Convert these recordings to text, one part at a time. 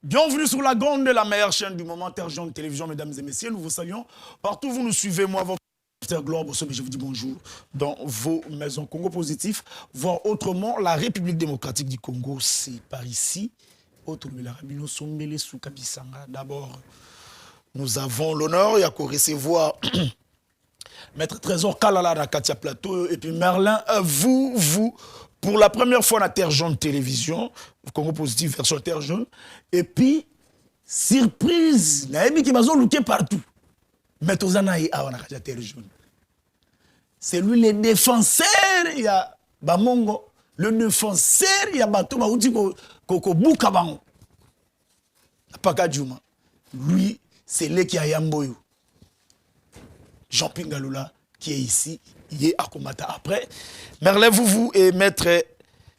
Bienvenue sur la grande et la meilleure chaîne du moment, Terre Jaune Télévision, mesdames et messieurs. Nous vous saluons. Partout où vous nous suivez, moi, votre Terre Gloire, je vous dis bonjour dans vos maisons. Congo Positif, voire autrement, la République démocratique du Congo, c'est par ici. D'abord, nous avons l'honneur de recevoir Maître Trésor Kalala na Katia Plateau et puis Merlin, vous, pour la première fois dans Terre Jaune Télévision, Congo Positif version Terre Jaune, et puis, surprise, naïmi qui m'a looké partout. Maître Zanaï a na Terre Jaune. C'est lui le défenseur, il y a Bamongo, le défenseur, il y a Bato, Baouti, Koko Boukabango. Pakadjouma. Lui, c'est lui qui a Yamboyo. Jean Pingaloula, qui est ici, il est à Komata. Après, Merlin, vous et Maître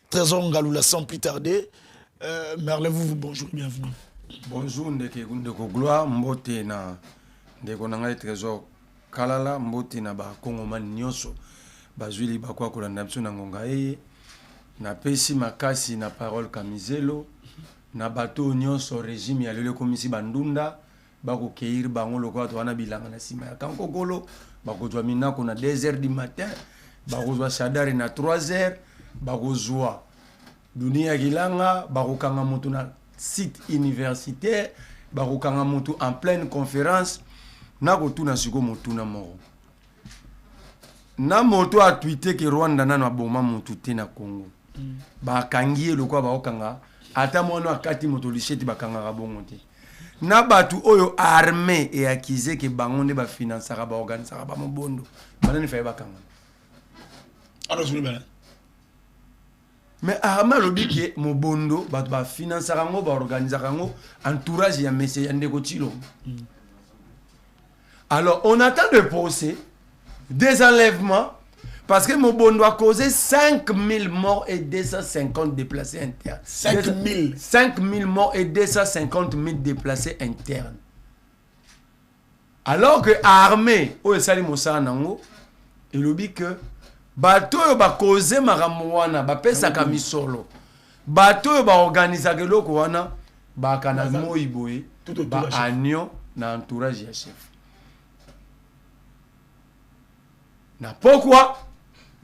Trésor Ngaloula, sans plus tarder. Merlin, vous, bonjour, bienvenue. Bonjour, Ndeko Gloire, Mbote na Ndeko Nangai Trésor Kalala, Mbote na ba Kongoman Nyonso, Bazwili Bakwa Kolandapso na Ngongae, na Pesi Makasi na Parole Kamizelo, na Bato Nyonso régime ya lelo komisi Bandunda, Bako Keir Bango Loko Toana Bilanga na Sima ya Kankokolo, Bako Jwa Minako na 2h du matin, Bako Jwa Sadari na 3h, Bako Jwa Dunia Gilanga, Bako Kanga Moto na site universitaire, Bako Kanga Moto en pleine conférence, Nako Tuna Siko Motuna Moro. Na moto a tweeté que Rwanda na boma moto te na Congo. Ba kangie lokwa ba okanga ata mono akati moto licheti ba kanga bongo te. Na batu oyo armée et accusé que bango ne ba financer ba organiser ba mobondo. Bana ni faye ba kanga. Alors je vais mais armée lobi que mobondo ba financer ngo ba organiser ngo entourage ya monsieur ya ndeko Tshilo. Alors on attend le procès des enlèvements, parce que Mobondo a causé 5000 morts et 250 déplacés internes. 5000 morts et 250 000 déplacés internes. Alors que l'armée, où est Sali Moussa Nango, il a dit que bateau va causer Maramouana, va pesa kami solo. Bateau va organiser que l'eau wana, va kanazmo iboye, va agnon na entourage ya chef. Na pourquoi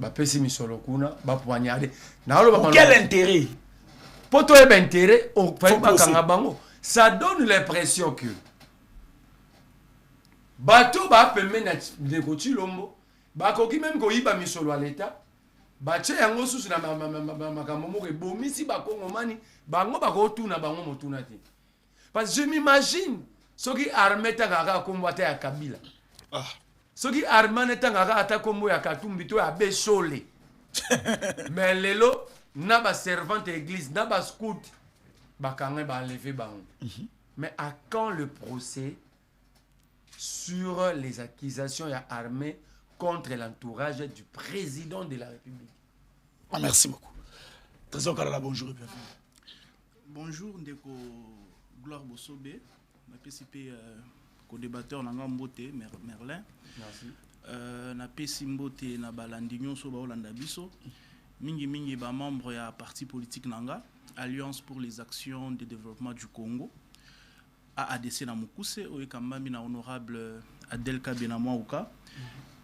ba pesi misolo kuna ba poignarder na lo ba quel intérêt pour toi ben intérêt au fait pas kanga bango ça donne l'impression que bato ba pembe na de Tshilombo ba koki même ko yiba misolo à l'état ba che yango susu na makambo moko bomisi ba kongomani bango ba ko tuna bango motuna te parce que je m'imagine ce qui armée ta kaka komboata ya Kabila ce qui armane tangaka ata kombo ya Katumbi to ya Besole. Mais lelo na ba servante église na ba scout ba kangé ba enlever bango. Mais à quand le procès sur les accusations ya armée contre l'entourage du président de la République? Ah, merci beaucoup. Trésor Kalala, bonjour et bienvenue. Bonjour Ndeko Gloire Bosobe, ma PCP co-débatteur Nanga Mbote Merlin. Merci. Na pesi Mbote na balandi nyonso ba Olanda biso. Mingi ba membre ya parti politique Nanga, Alliance pour les actions de développement du Congo. AADC na Mukuse oyekambami na honorable Adelka Benamouka.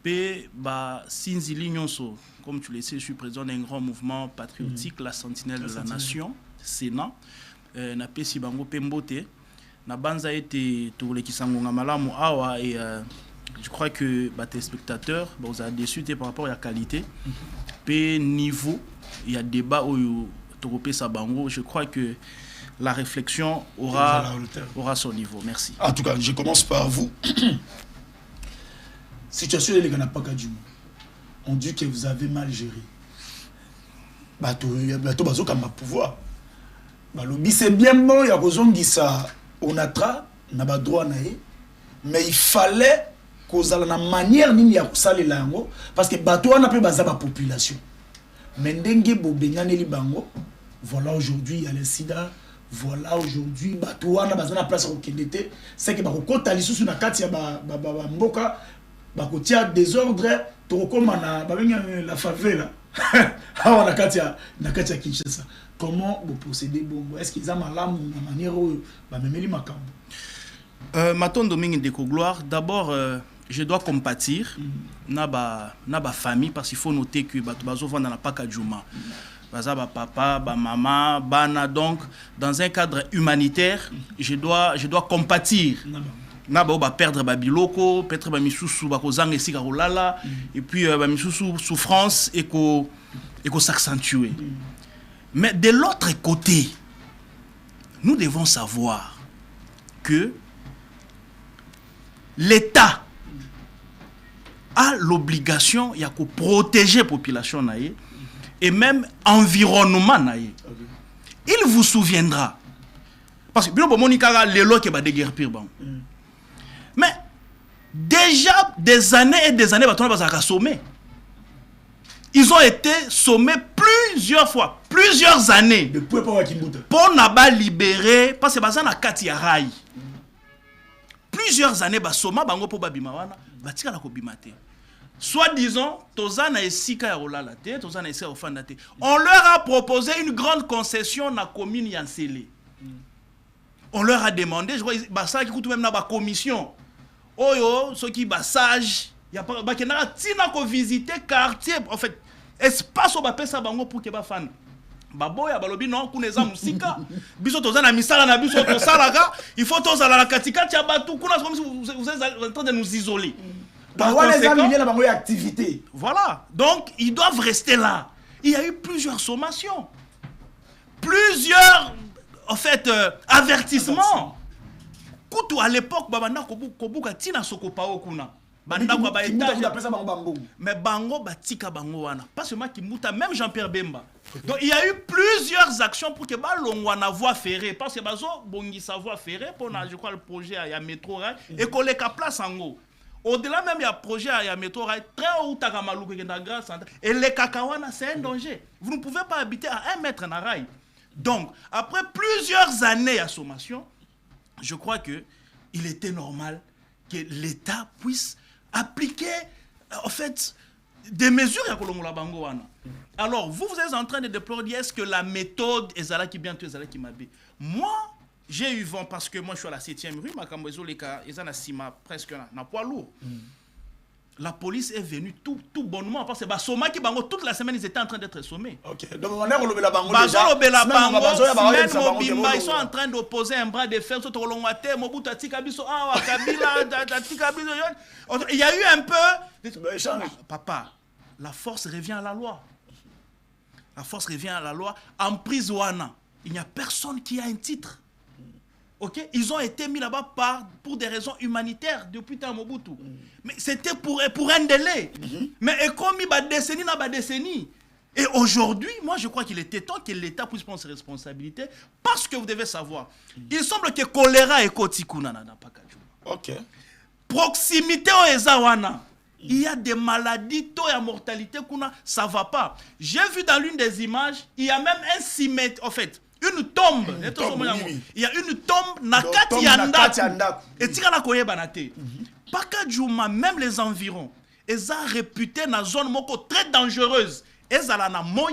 Pe ba Sinzili nyonso, comme tu le sais, je suis président d'un grand mouvement patriotique, la Sentinelle de la Nation, Sénat. Na pesi bango pe Mbote. Na banza été pour les Kisangonga Malamu awa et je crois que les téléspectateurs vous avez déçu par rapport à la qualité et niveau il y a débat au Topé Sabango. Je crois que la réflexion aura son niveau. Merci. En tout cas, je commence par vous. Situation de Pakadjouma. On dit que vous avez mal géré. Bateau bazo comme pouvoir. Balobi c'est bien bon, il y a besoin de ça. On a droit mais il fallait qu'on ait la manière ni ya kusali lango parce que bateau on a peu bazaba population mais ndenge bobenyane li bango voilà aujourd'hui il y a le sida voilà aujourd'hui bateau on a bazana place au kendete c'est que ba kokota lisusu na kati ya ba mboka ba kotia désordre to koma na ba benga la favela awa na kati ya Kinshasa. Comment vous procédez bongo? Est-ce qu'ils ont malamu na manière où ba memeli makambo? Maton Domingue Ndeko Gloire, d'abord je dois compatir na ba famille parce qu'il faut noter que bazo vanda na paka Djouma. Baza ba papa, ba maman, bana, donc dans un cadre humanitaire, je dois compatir. Na ba perdre ba biloko, peut-être ba misusu ba kozanga esika kolala et puis ba misusu souffrance et ko s'accentuer. Mais de l'autre côté, nous devons savoir que l'État a l'obligation de protéger la population et même l'environnement. Il vous souviendra. Parce que les lois qui va déguerpir. Mais déjà des années et des années, ils ont été sommés plusieurs fois, plusieurs années. Pour n'avoir libéré, parce que c'est un kati ya rail. Plusieurs années, soma bango pour babimawana, batika la kobimate. Soit disant, tozana esika ya rolala te, tozana esika ofanda te. On leur a proposé une grande concession na commune Yansele. On leur a demandé, je crois, ça qui coûte même na ba commission. Oyo, ceux qui basage, il y a pas bakena tina ko visiter quartier, en fait, espace au bapesa bango pour que ba fan. Baboya balobi non kuneza musika biso tozana misala na biso tosalaka il faut tozala la katikati ya batu kuna comme si vous êtes en train de nous isoler. Voilà, donc ils doivent rester là. Il y a eu plusieurs sommations, plusieurs en fait avertissements. Kutu à l'époque babanda kobuka tina sokopao kuna. Mais bango batika bango wana pas seulement Kimbuta, même Jean-Pierre Bemba. Donc il y a eu plusieurs actions pour que balongwana voie ferrée parce que bazo bongi sa voie ferrée pour je crois le projet à métro rail et coller ka place en haut. Au-delà même il y a projet à métro rail très haut takamalu que dans grand centre et les kakawana c'est un danger. Vous ne pouvez pas habiter à 1 mètre dans rail. Donc après plusieurs années à sommation, je crois que il était normal que l'État puisse appliquer en fait des mesures à Kolongola Bangoana. Alors vous êtes en train de déplorer, est-ce que la méthode est là qui bientôt est là qui m'a dit. Moi j'ai eu vent parce que moi je suis à la 7e rue, ma cambozo les cas ils en a sima presque na poids lourd. La police est venue tout bonnement parce que Soma qui bango toute la semaine ils étaient en train d'être sommés. OK. Donc on a relobé la bango déjà. Ils sont en train d'opposer un bras de fer sur Tolongwate, Mobutu Atika Biso, Kabila, Atika Biso. Il y a eu un peu papa, la force revient à la loi. La force revient à la loi. En prise Wana, il n'y a personne qui a un titre. Okay? Ils ont été mis là-bas pour des raisons humanitaires depuis tant Mobutu. Mais c'était pour un délai. Mais comme il y a décennie. Et aujourd'hui, moi je crois qu'il était temps que l'État puisse prendre ses responsabilités parce que vous devez savoir, il semble que choléra est kotikuna na Pakadjouma. OK. Proximité au Ezawana. Il y a des maladies, taux et mortalité kuna, ça va pas. J'ai vu dans l'une des images, il y a même un cimetière en fait. Une tombe. Il y a une tombe nakati yanda. Et tika koyeba na te. Pakadjouma, même les environs, ils ont réputé na zone moko très dangereuse. Ils ont na moi,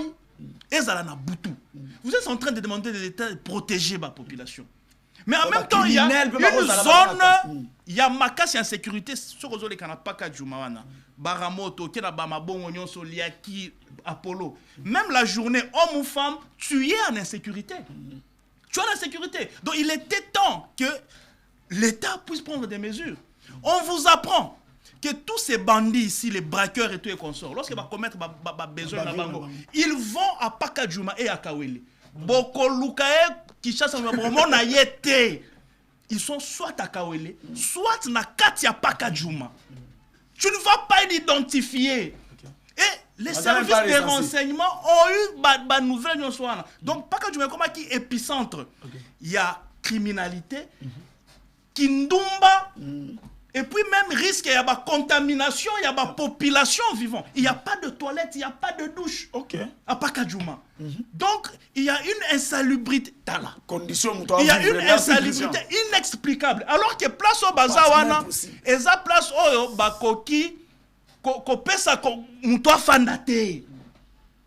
ils ont na butu. Vous êtes en train de demander de l'État de protéger ma population. Mais en même temps, il y a une zone, il y a makasi en sécurité sur les canapes Pakadjouma wana. Baramoto, Kena Bamabongo Nyonso Liaki Apollo. Même la journée, homme ou femme, tu es en insécurité. Tu es en insécurité. Donc il était temps que l'État puisse prendre des mesures. On vous apprend que tous ces bandits ici, les braqueurs et tous les consorts, lorsqu'ils vont commettre besoin de bango, ils vont à Pakadjouma et à Kawele. Boko Lukae, qui chassent un moment, ils sont soit à Kawele, soit na Katia Pakadjouma. Tu ne vas pas l'identifier. Et les services de renseignement ont eu des nouvelles. Donc, Pakadjouma qui est épicentre. Il y a criminalité, Kindumba, et puis même risque, il y a la contamination, il y a la population vivante. Il n'y a pas de toilette, il n'y a pas de douche à Pakadjouma. Donc, il y a une insalubrité. Il y a une insalubrité inexplicable. Alors que place au Bazawana, et ça place au Bakoki, ko pesa ko mutwa fandate.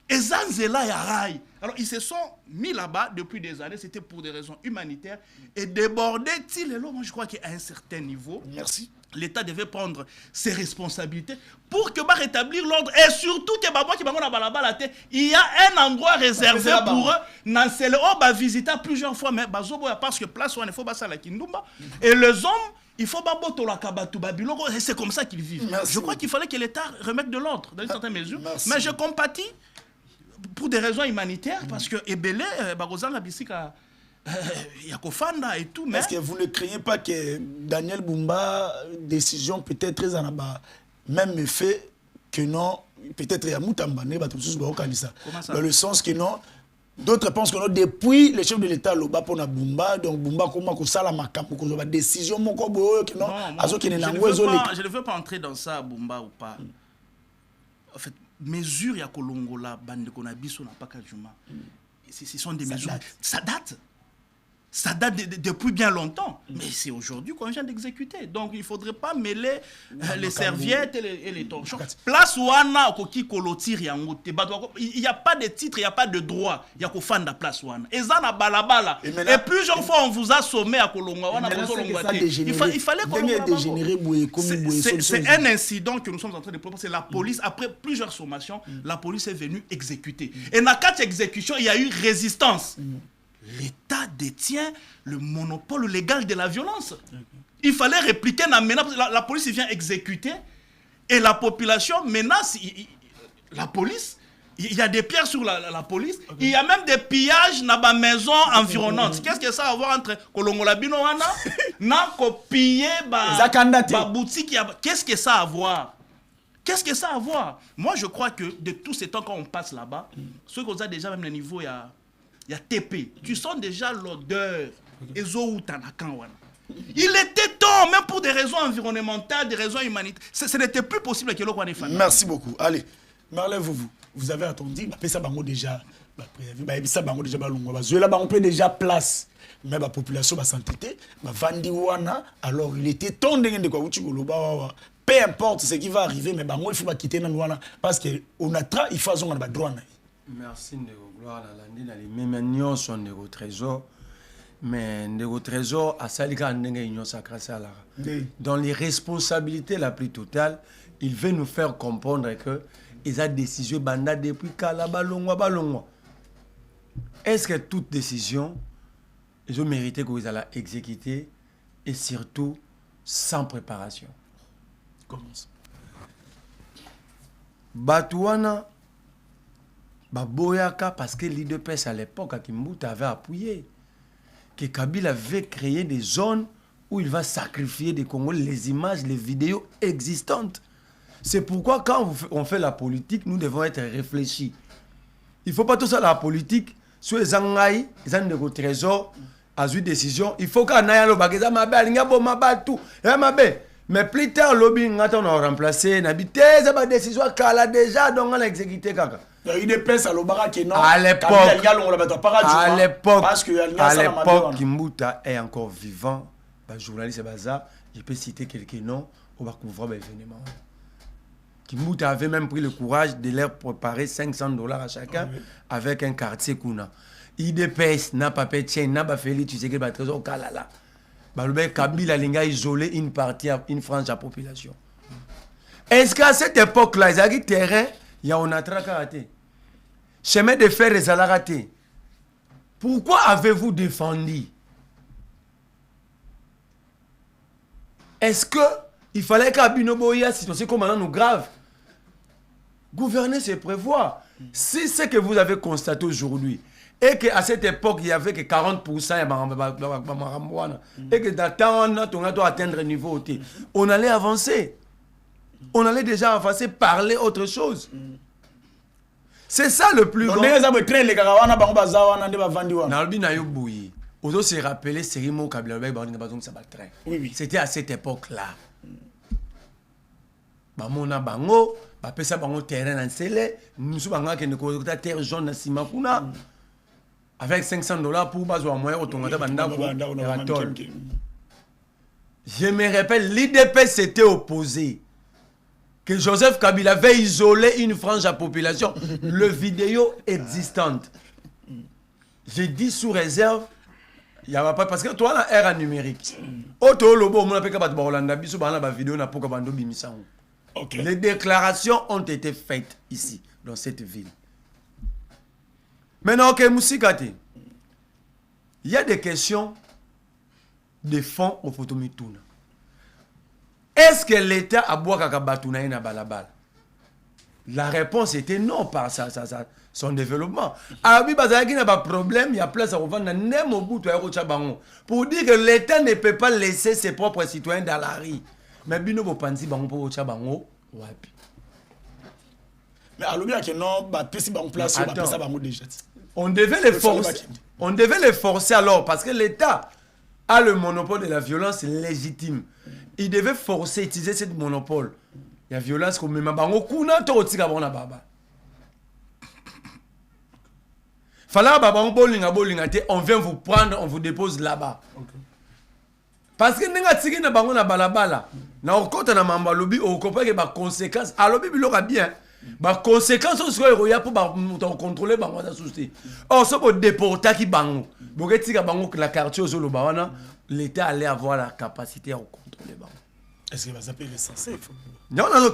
Et Zanzela Yarai. Alors, ils se sont mis là-bas depuis des années, c'était pour des raisons humanitaires, et débordés, moi je crois qu'à un certain niveau, Merci. l'État devait prendre ses responsabilités pour que rétablir l'ordre, et surtout que il y a un endroit réservé pour eux, visiter plusieurs fois, mais parce que place où il faut la Kindumba, et les hommes, il faut c'est comme ça qu'ils vivent. Merci. Je crois qu'il fallait que l'État remette de l'ordre dans une certaine mesure. Merci. Mais je compatis pour des raisons humanitaires, parce que Ebele, Barozan Bisika, Yakofanda et tout. Mais est-ce que vous ne craignez pas que Daniel Bumba, décision peut-être très en bas, même effet que non, peut-être Yamoutamba, dans le sens que non. D'autres pensent que non, depuis le chef de l'État, Loba pour Bumba, donc Bumba, comment ça la macabre, pour la décision, mon corps, que non, je ne veux pas entrer dans ça, Bumba ou pas. En fait, mesures ya kolongola bande konabiso na pakajuma. Ce sont des mesures. Ça date depuis bien longtemps, mais c'est aujourd'hui qu'on vient d'exécuter. Donc il ne faudrait pas mêler les serviettes et les torchons. Place Wana, il n'y a pas de titre, il n'y a pas de droit. Il y a qu'au fan de place Wana. Et ça, balabala. Et plusieurs fois, on vous a sommé à Kolonga. Il fallait c'est un incident que nous sommes en train de proposer. C'est la police, après plusieurs sommations, la police est venue exécuter. Et dans cette exécution, il y a eu résistance. L'État détient le monopole légal de la violence. Il fallait répliquer la police vient exécuter et la population menace la police. Il y a des pierres sur la police. Il y a même des pillages dans la maison environnante. Qu'est-ce que ça a à voir entre Kolongolabino et piller la boutique? Qu'est-ce que ça a à voir? Qu'est-ce que ça a à voir? Moi, je crois que de tous ces temps, quand on passe là-bas, ceux qu'on a déjà même le niveau, il y a TP. Tu sens déjà l'odeur. Il était temps, même pour des raisons environnementales, des raisons humanitaires. Ce n'était plus possible que l'on ait fait. Merci beaucoup. Allez, Marlène, vous avez attendu. Ça va déjà. On peut déjà place. Mais la population va s'entêter. Alors, il était temps de quoi. Peu importe ce qui va arriver, mais il faut quitter parce qu'on a tra, il faut avoir un droit. Merci de gloire à la les mêmes nions sont de trésor mais de trésor à salika ndenge union sacrée sala dans les responsabilités la plus totale il veut nous faire comprendre que ils a décision banda depuis kala balongwa est-ce que toute décision ils ont mérité qu'ils allaient exécuter et surtout sans préparation? Comment ça? Batouana Boyaka, parce que l'IDPS à l'époque, à Kimbuta avait appuyé, que Kabila avait créé des zones où il va sacrifier des Congolais, les images, les vidéos existantes. C'est pourquoi quand on fait la politique, nous devons être réfléchis. Il ne faut pas tout ça la politique, sur les Zangaï, les gens de trésor, à une décision, il faut qu'on aille à l'obageza, tout, mais plus tard, lobby, on a remplacé, on a dit, c'est décision, qu'elle déjà, donc on a exécuté. Il y a eu des places à l'Obara qui non. À l'époque, Kimbuta est encore vivant. Le journaliste Baza, je peux citer quelques noms, on va couvrir l'événement. Kimbuta avait même pris le courage de leur préparer $500 à chacun avec un quartier Kuna. IDPS n'a pas pété, n'a pas fait tu sais que le trésor Kalala. Kabila Linga isolé une partie, une frange de la population. Est-ce qu'à cette époque-là, il y a un terrain, il y a un attraqué. Chemin de fer les a raté. Pourquoi avez-vous défendu? Est-ce qu'il fallait qu'Abino Boya, situation comme nous grave? Gouverner, c'est prévoir. Si c'est que vous avez constaté aujourd'hui, et qu'à cette époque, il n'y avait que 40% et que d'attendre, on doit atteindre le niveau, on allait avancer. On allait déjà avancer, parler autre chose. C'est ça le plus grand. On se rappeler Serimo Kabila oui. C'était à cette époque-là. Bamona bango, bapesa bango terrain en sele, nous sommes en train de terre jaune Simakuna avec $500 pour baser au moyen automata bandako. Je me rappelle, l'IDP s'était opposé. que Joseph Kabila avait isolé une frange de la population. Le vidéo existante. J'ai dit sous réserve, il y a pas parce que toi la ère numérique. Auto lobo on appelle pas Rolanda biso ba na vidéo na poko bando bimisango. OK. Les déclarations ont été faites ici dans cette ville. Maintenant OK Musikati. Il y a des questions de fond au photomituna. Est-ce que l'État a boire kakabatuna na balabala? La réponse était non par son développement. Alors, il y a un problème, il y a place à revendre pour dire que l'État ne peut pas laisser ses propres citoyens dans la rue. Mais bino bo panzi bango po chabango wapi. Mais alors bien que non, bah pesi bango place ba pesa bango déjà. On devait les forcer. On devait les forcer alors parce que l'État a le monopole de la violence légitime. Il devait forcer utiliser ce monopole. Il y a violence comme même bango kuna to otika bona baba. Fala baba on bolinga te, on vient vous prendre, on vous dépose là-bas. Okay. Parce que nenga tiki na bango na balabala. Na okota na mamba lobi o kopeke ba conséquences. A lobi biloka bien. Ba conséquences so ko ya pour ba contrôler bango za souci. Or so bo déporter ki bango. Boketika bango la quartier au zolo bawana, l'État allait avoir la capacité à contrôler bango. Est-ce qu'il va s'appeler censé? Non, non, non.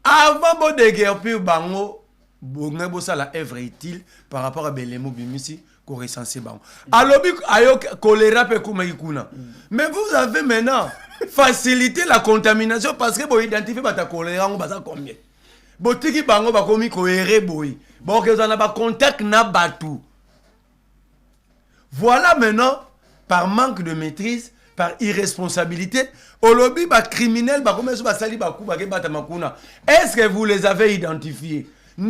Avant de déguerpir bango, bonga bossa la œuvre utile par rapport à Belemo Bimisi qu'on recense bango. Alobi ayo choléra pe kuma ikuna. Mais vous avez maintenant facilité la contamination parce que vous identifiez bata choléra on basa combien. Botiki bango ba komi ko ere boy. Bon que vous en avez contact na batu. Voilà maintenant par manque de maîtrise, par irresponsabilité, au lobby criminel, est-ce que vous les avez identifiés? Vous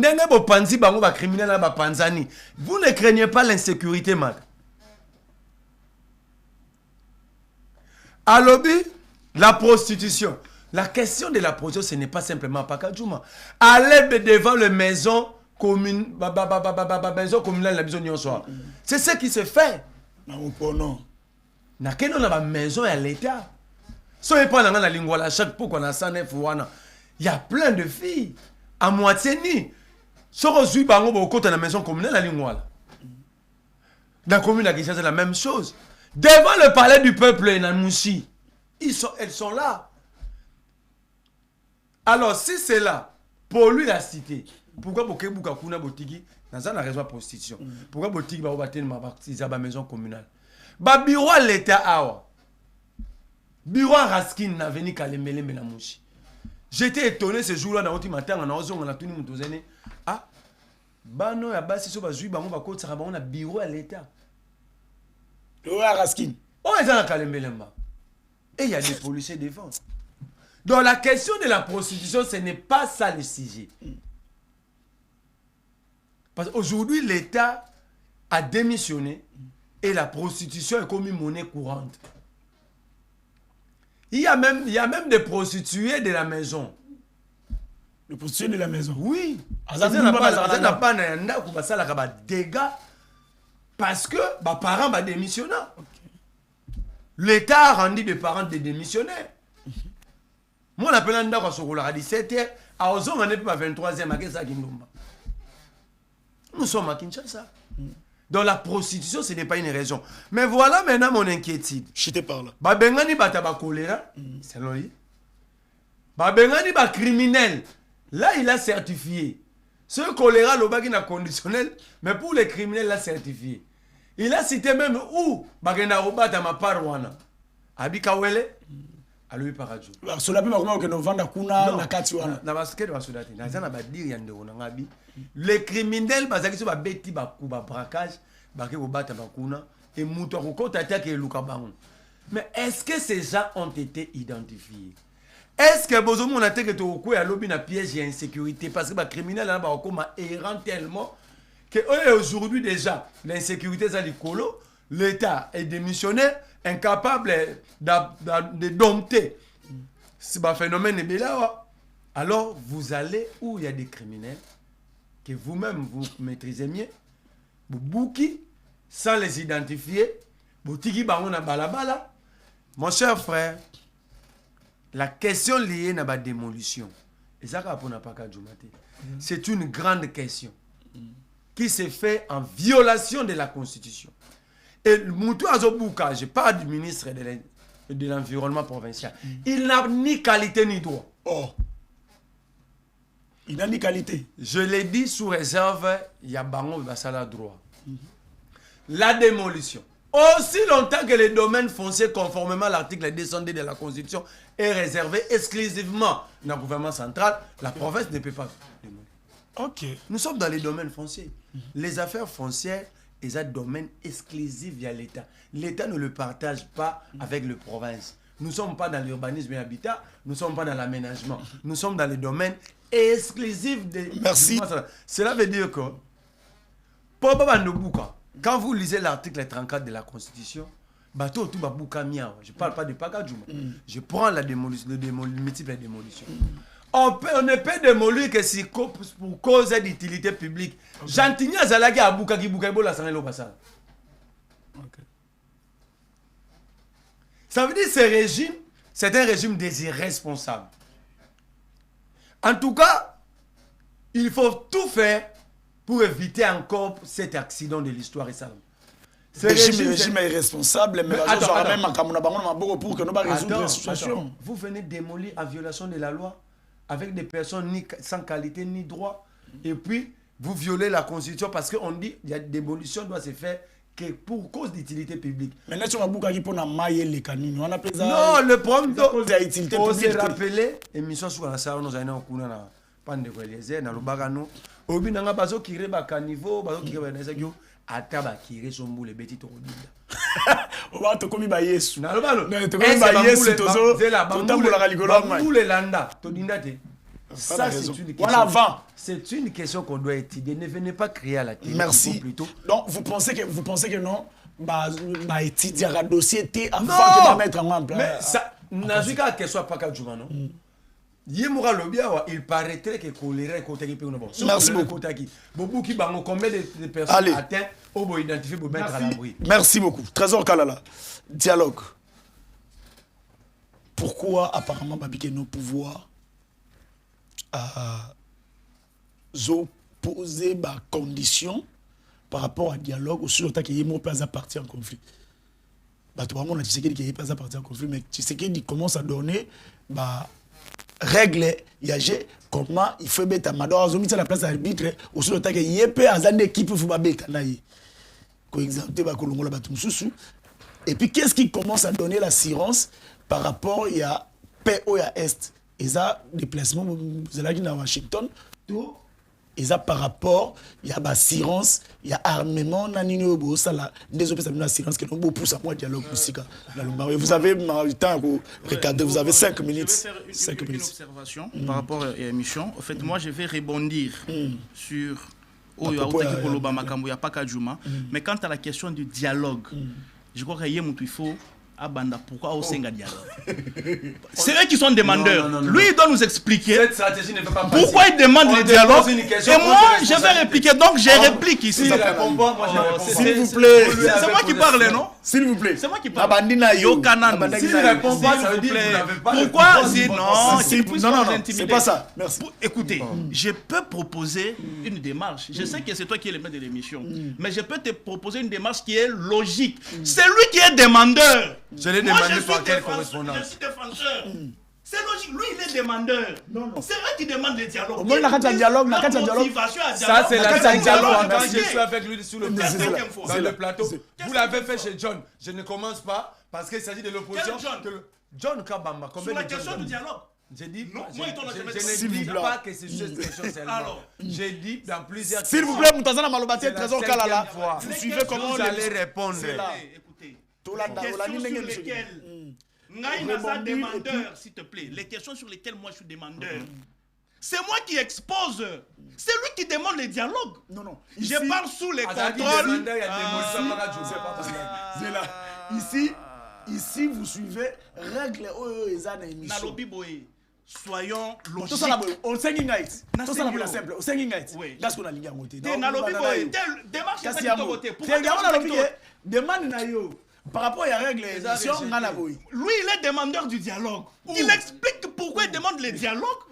ne craignez pas l'insécurité, madame. À lobby, la prostitution. La question de la prostitution, ce n'est pas simplement Pakadjouma. Allez devant les maisons communales, c'est ce qui se fait. Non. Na keno na ba maison à l'État. So et pas dans la lingua la chaque fois qu'on a 109 wana. Il y a plein de filles à moitié ni. So reçu bango ba côté la maison communale la lingua là. Dans la commune à c'est la même chose. Devant le palais du peuple na Mouchi. Elles sont là. Alors si c'est là pour lui la cité. Pourquoi Bokebuka kuna botiki dans la raison de prostitution. Pourquoi botiki ba obater ma maison communale. Ba bureau à l'État awa. Bureau à Raskin na venu Kalemele Melamouchi. J'étais étonné ce jour-là dans le matin en ozon on a tout mutozene. Ah. Bano ya basi so bazui bango ba ko tsara bango na bureau à l'État. Bureau à Raskin. On est dans Kalemele mba. Et il y a des policiers devant. Donc la question de la prostitution ce n'est pas ça le sujet. Parce qu'aujourd'hui l'État a démissionné. Et la prostitution est comme une monnaie courante. Il y a même des prostituées de la maison. Des prostituées de la maison? Oui. Ça n'a pas de dégâts parce que les parents sont démissionnaires. L'État a rendu des parents des démissionnaires. Moi, je appelle un à 17h, à Ozon, on est à 23h, nous sommes à Kinshasa. Donc la prostitution, ce n'est pas une raison. Mais voilà maintenant mon inquiétude. Je te parle. Babengani bataba choléra, c'est lui. Babengani ba criminel. Là, il a certifié. Ce choléra, le bagin a conditionnel, mais pour les criminels, il a certifié. Il a cité même où Bagena Robata ma parwana. Abikawele, à lui paradjo. Cela peut m'arriver que nous vendons kuna na katiwana. Na basket wa sudati. Na zana ba dire yande ona ngabi. Les criminels bazaki so ba beti ba kuba braquage, ba ke bata bakuna et muto ko tata ke luka bango. Mais est-ce que ces gens ont été identifiés? Est-ce que bozomo na teke to ko ya lobi na piège et insécurité parce que ba criminel là ba koma errant tellement que aujourd'hui déjà l'insécurité ça likolo, l'État est démissionné, incapable de dompter ce phénomène est là. Alors vous allez où il y a des criminels que vous-même vous maîtrisez mieux, vous bouki sans les identifier, vous tiki bango na balabala. Mon cher frère, la question liée à la démolition, c'est une grande question qui se fait en violation de la Constitution. Et Moutou Azobouka, je parle du ministre de l'Environnement provincial, il n'a ni qualité ni droit. Oh. Il n'a ni qualité. Je l'ai dit sous réserve, il y a Bango Bassala droit. La démolition. Aussi longtemps que les domaines fonciers, conformément à l'article 202 de la Constitution, est réservé exclusivement dans le gouvernement central, la province ne peut pas démolir. Ok. Nous sommes dans les domaines fonciers. Les affaires foncières, ils ont un domaine exclusif via l'État. L'État ne le partage pas avec les provinces. Nous ne sommes pas dans l'urbanisme et l'habitat, nous ne sommes pas dans l'aménagement. Nous sommes dans les domaines exclusifs des... Merci. Cela veut dire que, quand vous lisez l'article 34 de la Constitution, je ne parle pas de Pakadjouma. Je prends la démolition, multiple démolition. On ne peut démolir que si pour cause d'utilité publique. Jantigna Zalagi à Boukaki Boukaibo la Sanelo Bassal. Ça veut dire que ce régime, c'est un régime des irresponsables. En tout cas, il faut tout faire pour éviter encore cet accident de l'histoire récente. Le régime est irresponsable, mais pour que nous résoudre la situation. Vous venez démolir en violation de la loi avec des personnes sans qualité ni droit. Et puis, vous violez la Constitution parce qu'on dit que la démolition doit se faire que pour cause d'utilité publique. Mais là, tu vas bouger pour mailler les canines. Non, le problème de l'utilité publique. On s'est rappelé, émission sur la salle, nous avons un pan de Guélésé, dans le bagano. Au bout d'un bazo qui reba caniveau, bazo qui reba nesagio, ataba qui reste son boule petit au rodinda. On va te commis baïs. Non, le te commis baïs, tozo. Tous les landa, todindate. Ça, c'est une question. C'est une question qu'on doit étudier. Ne venez pas crier à la télé. Merci. Plutôt. Donc, vous pensez que non, étudier un dossier avant de la mettre en place. Mais ça, n'a pas que soit pas Kadjouma, non? Il paraîtrait que choléra est bon. Merci beaucoup. Beaucoup qui ont combien de personnes atteintes au identifier pour mettre à l'abri. Merci beaucoup. Trésor Kalala. Dialogue. Pourquoi apparemment Babike nos pouvoirs poser des conditions par rapport à dialogue ou sur le temps qu'il y ait mon place à partir en conflit. Bah, tout le monde a dit qu'il y a place à partir en conflit, mais tu sais qu'il commence à donner règles, il y a comment il faut mettre Amador à la place d'arbitre ou sur le temps qu'il y ait peu à équipe pour mettre et puis qu'est-ce qui commence à donner l'assurance par rapport il y a PO et à Est. Et ça, déplacement, vous allez à Washington, tout. Et ça, par rapport, il y a assurance, il y a armement, des opérations d'assurance qui ont beaucoup poussé à moi dialogue musical. Vous avez le temps, regardez, vous avez 5 minutes. Je vais faire une observation par rapport à l'émission. En fait, moi, je vais rebondir sur mais quant à la question du dialogue, je crois qu'il faut Abanda, pourquoi au Senga dialogue? C'est eux qui sont demandeurs. Non. Lui, il doit nous expliquer cette stratégie ne peut pas pourquoi il demande le dialogue. Et moi, je vais répliquer. Donc, j'ai réplique ici. S'il vous plaît. C'est moi qui parle, non? S'il vous plaît. C'est moi qui parle. Yo Kanan. S'il ne répond pas, ça veut dire que vous n'avez pas de pourquoi non, c'est pas ça. Merci. Écoutez, je peux proposer une démarche. Je sais que c'est toi qui es le maître de l'émission. Mais je peux te proposer une démarche qui est logique. C'est lui qui est demandeur. Je l'ai demandé par quelle correspondance? Je suis défenseur. C'est logique, lui il est demandeur. Non. C'est vrai qui demande le dialogue. Au moins, la dialogue. Ça, c'est la dialogue. Quand je suis avec lui sur le plateau, vous l'avez fait chez John. Je ne commence pas parce qu'il s'agit de l'opposition. John Kabamba. Sur la question du dialogue. J'ai dit, je ne dis pas que c'est cette question seulement. J'ai dit dans plusieurs questions. S'il vous plaît, Moutazana Malobati, Trésor Kalala. Vous suivez comment vous allez répondre. Écoutez, les questions sur lesquelles Ngaï demandeur, s'il te plaît. Les questions sur lesquelles moi je suis demandeur. C'est moi qui expose. C'est lui qui demande les dialogues. Non. Je parle sous les contrôles. Ici, vous suivez règles soyons logiques. On sait qu'il y a simple. On sait qu'il y a parce qu'on a ligne à voter. Demande na yo. par rapport à la règle Les émission, arrêtés. Lui, il est demandeur du dialogue. Il explique pourquoi il demande le dialogue.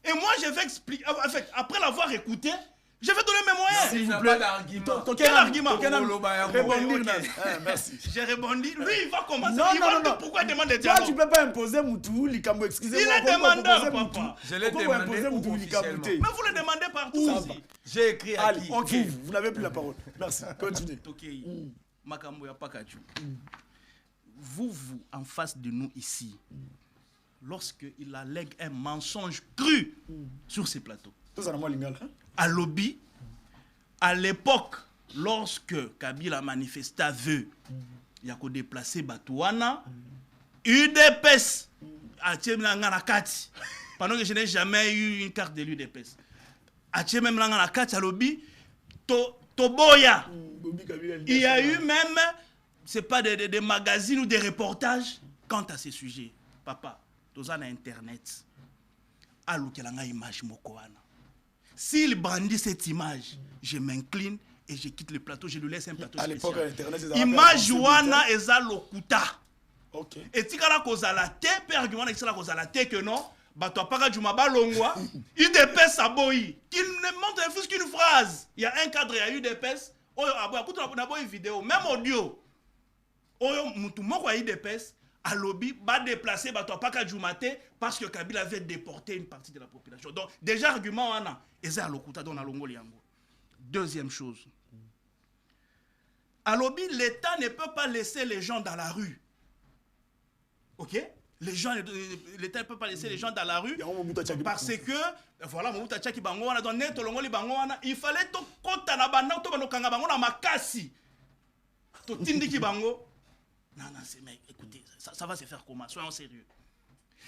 Et moi, je vais expliquer. En fait, après l'avoir écouté, je vais donner mes moyens. S'il n'a pas d'argument. Quel argument? Rebondir. Merci. J'ai rebondi. Lui, il va commencer. Non, Il va non, dire non. pourquoi il demande le Toi, tu dialogue. peux pas imposer Moutou, Likambo, excusez-moi. Il est demandeur, papa. Je l'ai demandé officiellement. Mais vous le demandez partout Ça aussi. J'ai écrit à Allez, qui? Ok. vous n'avez plus la parole. Merci. Continuez. Ok. Makambo ya Pakaju. Vous, en face de nous ici, lorsqu'il allègue un mensonge cru sur ces plateaux, Tout ça, moi, lingala. à lobby, à l'époque, lorsque Kabila manifestait à vœu, il y a qu'à déplacer Batouana, UDPS, à Tchemlanganakati, pendant que je n'ai jamais eu une carte de l'UDPS. À Tchemlanganakati, à lobby, Toboya. Il y a eu même, c'est pas des magazines ou des reportages quant à ces sujets. Papa, tous en Internet. Alou kelanga image mokoana. S'il brandit cette image, je m'incline et je quitte le plateau, je lui laisse un plateau À l'époque, spécial. Internet, c'est Image wana eza lokuta. Ok. Et tikala kozala te, pe argument na kisala kozala te que non, bato apaka juma balongwa, UDPS aboyi, qui ne montre ne fût qu'une phrase. Il y a un cadre, il y a UDPS, oyo aboyi, kutu na boyi vidéo, même audio. Oyo mutu moko ya UDPS, à lobby, va déplacer bato apaka juma te, parce que Kabila avait déporté une partie de la population. Donc, déjà argument wana, eza à lokuta don na longoli yango. Deuxième chose. À lobby, l'État ne peut pas laisser les gens dans la rue. Ok? L'État ne peut pas laisser les gens dans la rue parce que, voilà, il fallait que écoutez, ça va se faire comment? Soyons sérieux.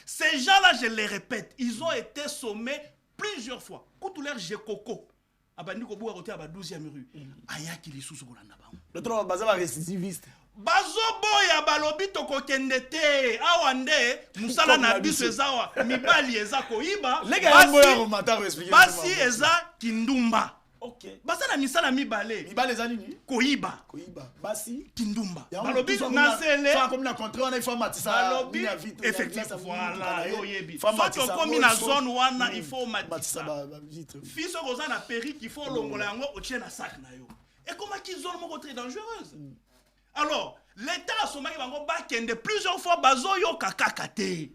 Ces gens-là, je les répète, ils ont été sommés plusieurs fois. Quand tu leur j'ai coco, abandi ko boua côté à 12e rue. Ayaki li susu kolanda bango. Le trois bazaba récidiviste. Bazoboya balobi tokokende te awande musala na biso ezawa mibali eza koyiba basi eza kindumba. Ok. Basa na misala mibale. Mibale eza nini? Koyiba. Koyiba. Basi kindumba. Balobi na sele. Ça comme na contrat on a fait matisa. Balobi effectivement voilà yo yebi. Soit tu komi na zone wana il faut matisa. Fiso koza na péri qu'il faut longola yango otie na sac na yo. Et comment qu'ils zone moko très dangereuse. Alors, l'État a sommé qu'il plusieurs fois bazo yo kakakate.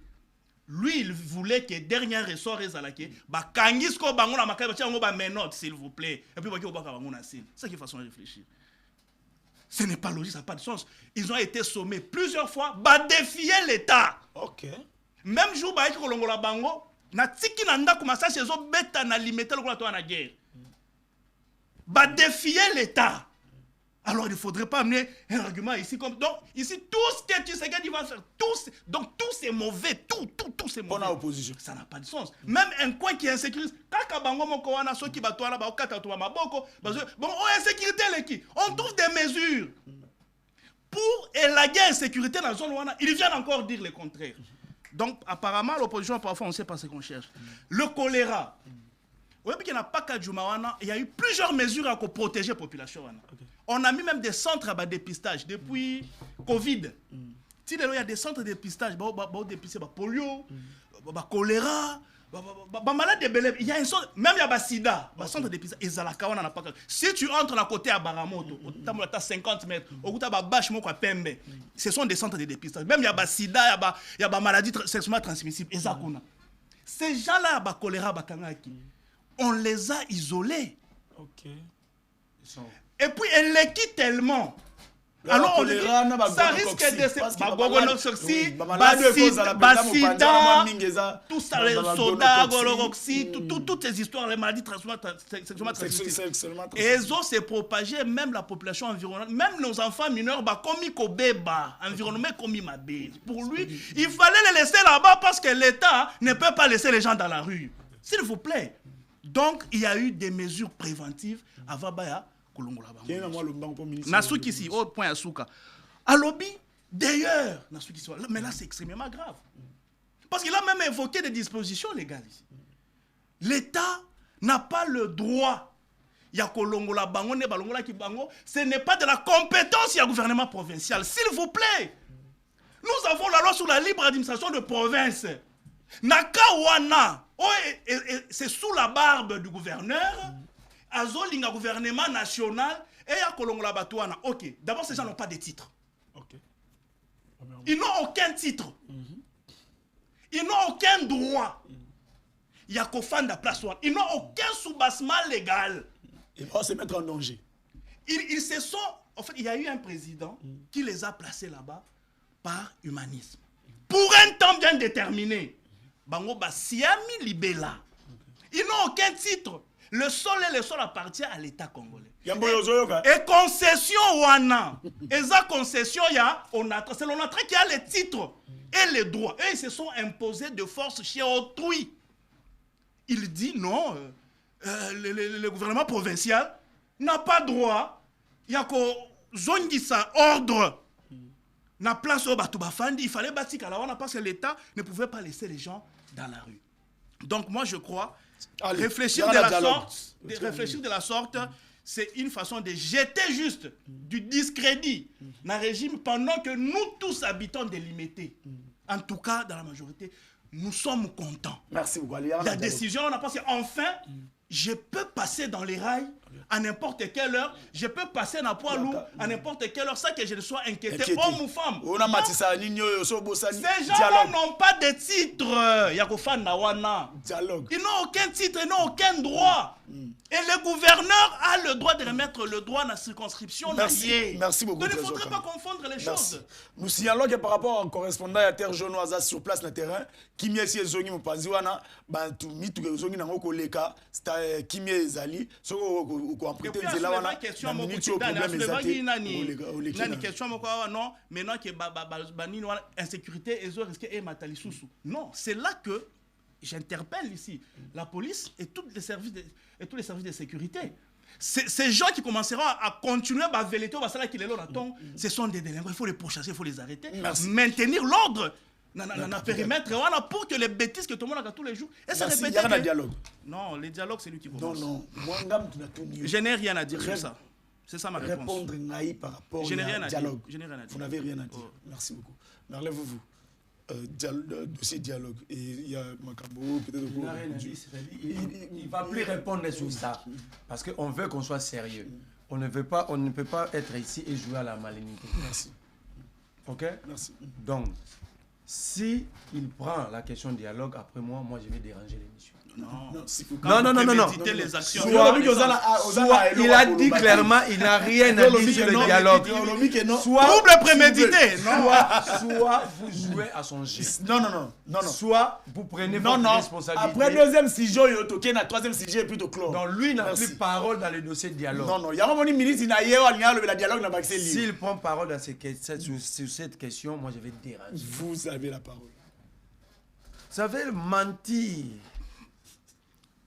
Lui, il voulait que dernier ressort ezalaki ba kangisko bango na makai ba ba menote s'il vous plaît. Et puis ba ki obaka bango na sil. C'est qui façon de réfléchir. Ce n'est pas logique, ça n'a pas de sens. Ils ont été sommés plusieurs fois ba défier l'État. OK. Même jour ba ki kolongola bango na tiki na ndako masasi ezo beta na limiter lokola to na guerre. Ba défier l'État. Alors il ne faudrait pas amener un argument ici comme... Donc ici, tout ce que tu sais qu'il va faire, donc tout c'est mauvais, tout c'est mauvais. Bonne opposition. Ça n'a pas de sens. Même un coin qui est insécurisé, kaka bango moko wana so ki batwala ba okata to maboko, bon insécurité leki. On trouve des mesures pour élaguer l'insécurité dans la zone wana. Ils viennent encore dire le contraire. Donc apparemment l'opposition parfois on ne sait pas ce qu'on cherche. Le choléra. Il y a eu plusieurs mesures pour protéger la population. Okay. On a mis même des centres à dépistage depuis Covid. Il y a des centres de dépistage, dépister polio, choléra, maladie de il y a un centre, même il y a sida, centre de dépistage. Si tu entres à côté à Baramoto, tu as 50 mètres, ce sont des centres de dépistage. Même il y a sida, il y a maladie sexuellement transmissible. Ces gens-là, choléra, on les a isolés. Ok. Et puis, elle les quitte tellement. Alors, on dit, ça risque de se... Basida, tout ça, les sodas, toutes ces histoires, les maladies sexuellement transmissibles. Et elles ont se propagé, même la population environnante, même nos enfants mineurs, comme Kobeba, environnement comme Mabé. Pour lui, il fallait les laisser là-bas parce que l'État ne peut pas laisser les gens dans la rue. S'il vous plaît. Donc, il y a eu des mesures préventives avant Baya Kolongola. Nasuki ici, au point à Souka. À lobby, d'ailleurs, Nasuki ici, mais là c'est extrêmement grave. Parce qu'il a même évoqué des dispositions légales ici. L'État n'a pas le droit. ya kolongola bango ne balongola ki bango, ce n'est pas de la compétence du gouvernement provincial. S'il vous plaît. Nous avons la loi sur la libre administration de province. Nakawana, c'est sous la barbe du gouverneur. Azolinga gouvernement national et ya kolongola batouana. OK, d'abord ces gens n'ont pas de titre. OK. Ils n'ont aucun titre. Ils n'ont aucun droit. Il y a qu'au fan de place. Ils n'ont aucun soubassement légal. Ils vont se mettre en danger. Ils se sont... En fait, il y a eu un président qui les a placés là-bas par humanisme. Pour un temps bien déterminé. Bango Bassiami Libela. Ils n'ont aucun titre. Le sol appartient à l'État congolais. Et concession wana. Et ça concession c'est l'ONATRA qui a les titres et les droits. Et ils se sont imposés de force chez autrui. Il dit non, le gouvernement provincial n'a pas droit. Il y a qu'au zongisa ordre. Na place au Batoubafandi, il fallait bâtir Kalawana parce que l'État ne pouvait pas laisser les gens dans la rue. Donc moi je crois, réfléchir de la sorte, c'est une façon de jeter juste du discrédit dans le régime pendant que nous tous habitons délimité. En tout cas, dans la majorité, nous sommes contents. Merci beaucoup. La décision, on a pensé, enfin, je peux passer dans les rails à n'importe quelle heure, je peux passer dans Poilou à n'importe quelle heure, sans que je ne sois inquiété, homme ou femme. Ces gens-là n'ont pas de titre. Ils n'ont aucun titre, ils n'ont aucun droit. Et le gouverneur a le droit de remettre le droit dans la circonscription. Merci beaucoup. Donc il ne faudrait pas confondre les choses. Nous signalons que par rapport au correspondant à Terre Jaune sur place sur le terrain, Kimi est zongi Mupanziwana, Bantu Mitu zongi Nango Koleka, Kimi Ezali, non, c'est là que j'interpelle ici la police et tous les services de sécurité. Ces gens qui commenceront à continuer à vérité, ce sont des délinquants. Il faut les pourchasser, il faut les arrêter. Merci. Maintenir l'ordre dans le périmètre pour que les bêtises que tout le monde a tous les jours. Et ça répète. Il y a un dialogue. Non, le dialogue, c'est lui qui commence. Non. Je n'ai rien à dire sur ça. C'est ça ma réponse. Répondre par rapport au dialogue. Vous n'avez rien à dire. Merci beaucoup. Enlèvez-vous. Dossier dialogue. Et il y a Macabo, peut-être. Il ne va plus répondre sur ça. Parce qu'on veut qu'on soit sérieux. On ne peut pas être ici et jouer à la malignité. Merci. Ok? Merci. Donc, si il prend la question de dialogue, après moi je vais déranger l'émission. Non. Les actions. Soit il a dit clairement, il n'a rien à dire sur le dialogue. Trouble prémédité. Soit vous jouez à son jeu. Non. Soit vous prenez votre responsabilité. Après deuxième sujet, il y a un troisième sujet et plutôt clos. Donc lui n'a plus parole dans le dossier de dialogue. Non. Il y a un ministre qui n'a le dialogue n'a pas accès. S'il prend parole dans sur cette question, moi je vais déranger. Vous avez la parole. Vous savez, mentir.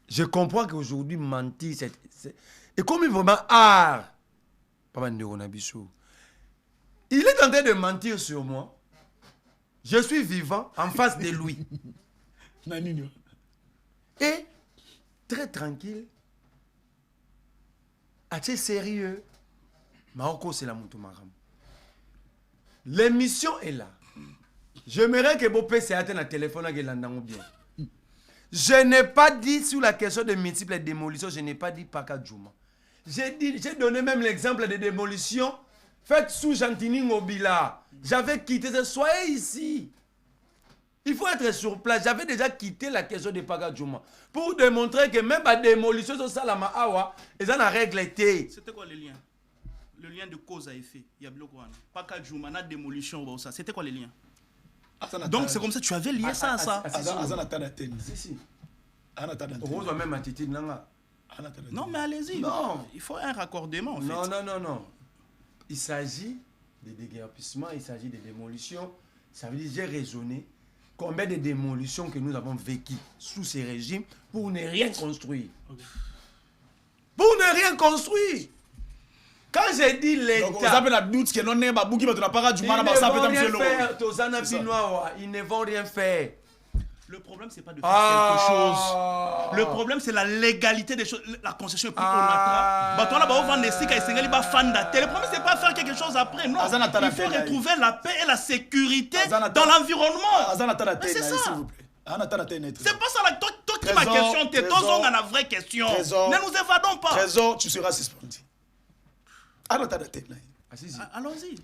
Je comprends qu'aujourd'hui, mentir, c'est... Et comme il est vraiment art, il est en train de mentir sur moi. Je suis vivant en face de lui. Et très tranquille, assez sérieux. Maroko, c'est la Moutomaram. L'émission est là. J'aimerais que Bopé se hâte dans le téléphone avec l'andang bien. Je n'ai pas dit sur la question de multiples démolitions, je n'ai pas dit Paka Djouma. J'ai donné même l'exemple de démolition faite sous Gentini Ngobila. J'avais quitté ça, soyez ici. Il faut être sur place. J'avais déjà quitté la question de Paka Djouma pour démontrer que même la démolition sur Salama Awa, ils ont la règle été. C'était quoi le lien? Le lien de cause à effet. Il y a Blokwana. Paka Djouma, la démolition, ça. C'était quoi le lien? Donc c'est comme ça, tu avais lié ça à ça. Si. On va même attitude. Non, mais allez-y. Non. Il faut un raccordement en fait. Non. Il s'agit de déguerpissement, il s'agit de démolition. Ça veut dire j'ai raisonné combien de démolitions que nous avons vécues sous ces régimes pour ne rien construire. Okay. Pour ne rien construire. Quand j'ai dit l'État, ils ne vont rien faire. Le problème, c'est pas de faire quelque chose. Le problème, c'est la légalité des choses. La concession est pour Onatra. Bah, toi, là, on vend des stickers et c'est pas fan d'attelle. Le problème, c'est pas faire quelque chose après. Non. Il faut retrouver la paix et la sécurité dans l'environnement. C'est ça. C'est pas ça. Toi qui ma question, t'es toi la vraie question. Ne nous évadons pas. Trésor, tu seras suspendu. Allons-y.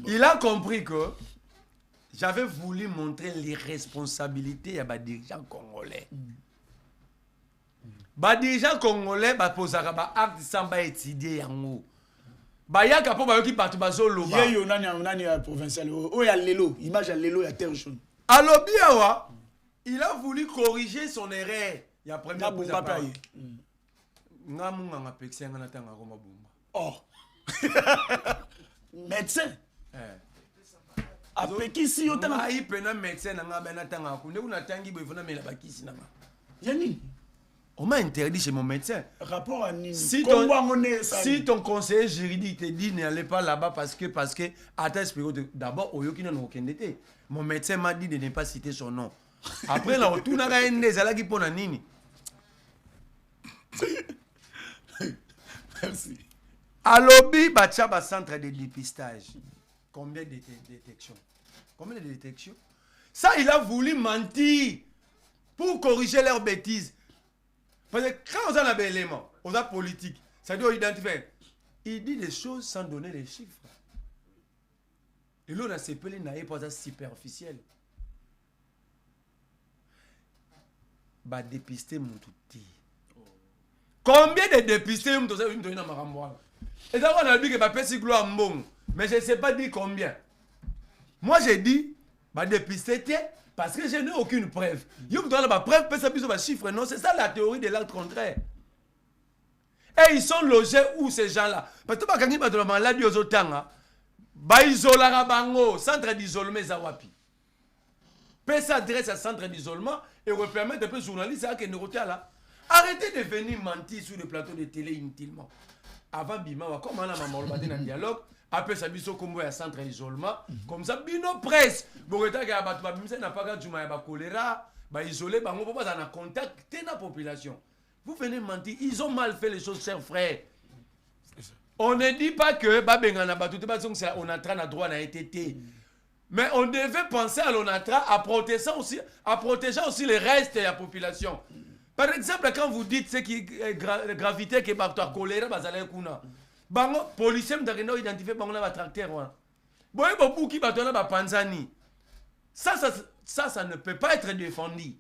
Il a compris que j'avais voulu montrer les responsabilités des dirigeants congolais. Les dirigeants congolais posent des actes sans étudier yango. Bayaka po bayoki partout bazoloba. Yeyo nani provincial. Oh ya lelo, image ya lelo ya terre jaune. Alobi awa, il a voulu corriger son erreur. Il y a premier bomba pa ye. Ngamu nga pexé nga natanga ko mabumba. Oh. Médecin. Apekisi yo tanga. Ai pena médecin nga ben natanga ko. Nde una tangi bo ifuna mela bakisi na nga. Yani. On m'a interdit chez mon médecin. Rapport à Nini. Si ton conseiller juridique te dit n'allez pas là-bas parce que attends, d'abord Oyoki n'a aucun été. Mon médecin m'a dit de ne pas citer son nom. Après là on tourne à une des alagi pour Nini. Merci. Alobi Bachaba centre de dépistage. Combien de détections? Combien de détections? Ça il a voulu mentir pour corriger leurs bêtises. Parce que quand on a un élément, on a politique, ça doit identifier. Il dit des choses sans donner les chiffres. Et là, on a CPL n'a pas superficiel. Bah dépister mon touti. Combien de dépistés on doit donner dans ma ramboise? Et ça on a dit que bah petit gloire bon, mais je ne sais pas dire combien. Moi j'ai dit bah dépister parce que je n'ai aucune preuve. Yo doit la preuve peut ça plus chiffre non, c'est ça la théorie de l'acte contraire. Et ils sont logés où ces gens-là? Parce que quand ils battent la maladie aux otanga, bah isolara bango, centre d'isolement zawapi. Peut s'adresse à centre d'isolement et vous permettre de peu journalistes à que nous là. Arrêtez de venir mentir sur le plateau de télé inutilement. Avant Bima, comme on a un dialogue, après ça biso combo à centre d'isolement, comme ça bino presse. Bogota qui a battu Bimisa n'a pas gardé du choléra, bah isolé, bah on peut pas en contact la population. Vous venez mentir, ils ont mal fait les choses, chers frères. On ne dit pas que Babengana battu, on a train à droit n'a été. Mais on devait penser à l'ONATRA à protéger aussi le reste de la population. Par exemple, quand vous dites ce qui est gravité qui est par toi, choléra, bazalé kuna. Bango, policiers m'dageno identifié bango na tracteur wa. Boye bobu qui batona ba panzani. Ça ne peut pas être défendu.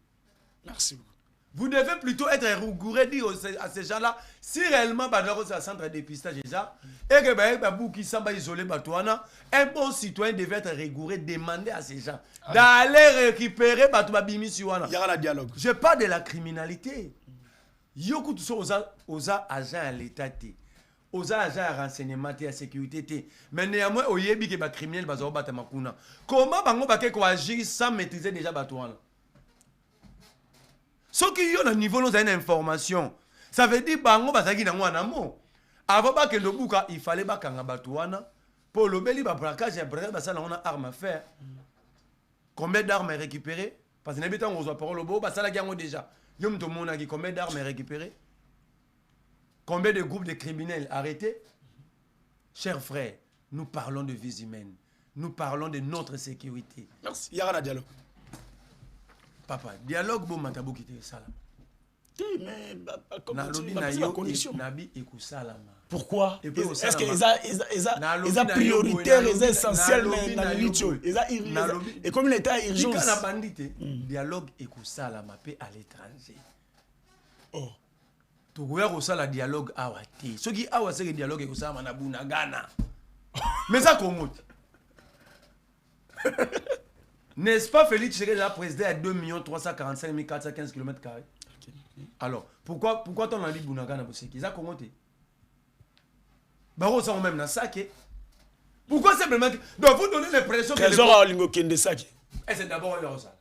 Merci beaucoup. Vous devez plutôt être rigoureux dire à ces gens-là si réellement badaro c'est un centre de dépistage déjà et que babou qui samba isolé batouana, un bon citoyen devait être rigoureux, demander à ces gens d'aller récupérer batou babimi siwana. Il y aura un dialogue. Je parle de la criminalité. Yoko tout ça aux agents à l'état aux agents à renseignement et à sécurité. Mais néanmoins, au yebi que les criminels bazo batamakuna. Comment bango bake ko agir sans maîtriser déjà batouana? Ceux qui ont un niveau nous une information. Ça veut dire bango bazaki na mwana mo. Avant ba que le buka il fallait ba kanga batouana pour le beli ba braquage après ba ça on a arme à faire. Combien d'armes est récupéré? Parce que n'habitant on voit parole bo ba ça la gango déjà. Yom to mona qui combien d'armes est récupéré? Combien de groupes de criminels arrêtés? Chers frères, nous parlons de vies humaines. Nous parlons de notre sécurité. Merci. Il y aura un dialogue. Papa, dialogue bon matabou qui te salama. Mais la condition. Nabi ekusalama. Pourquoi? Est-ce que les prioritaires, les essentiels et comme l'État urgence. Quand la bandite, dialogue ekusalama pe à l'étranger. Oh. Tu vois au la dialogue awati. Ce qui awa c'est le dialogue ekusalama na buna Ghana. Mais ça comment? N'est-ce pas Félix Tshisekedi a présidé à 2 345 415 km²? Alors, pourquoi ton a dit Bounagana pour ce qui a commenté? Baro ça même dans saké. Pourquoi simplement donc vous donnez l'impression que Trésor à Olingo Kende Saki. Et c'est d'abord le Rosa.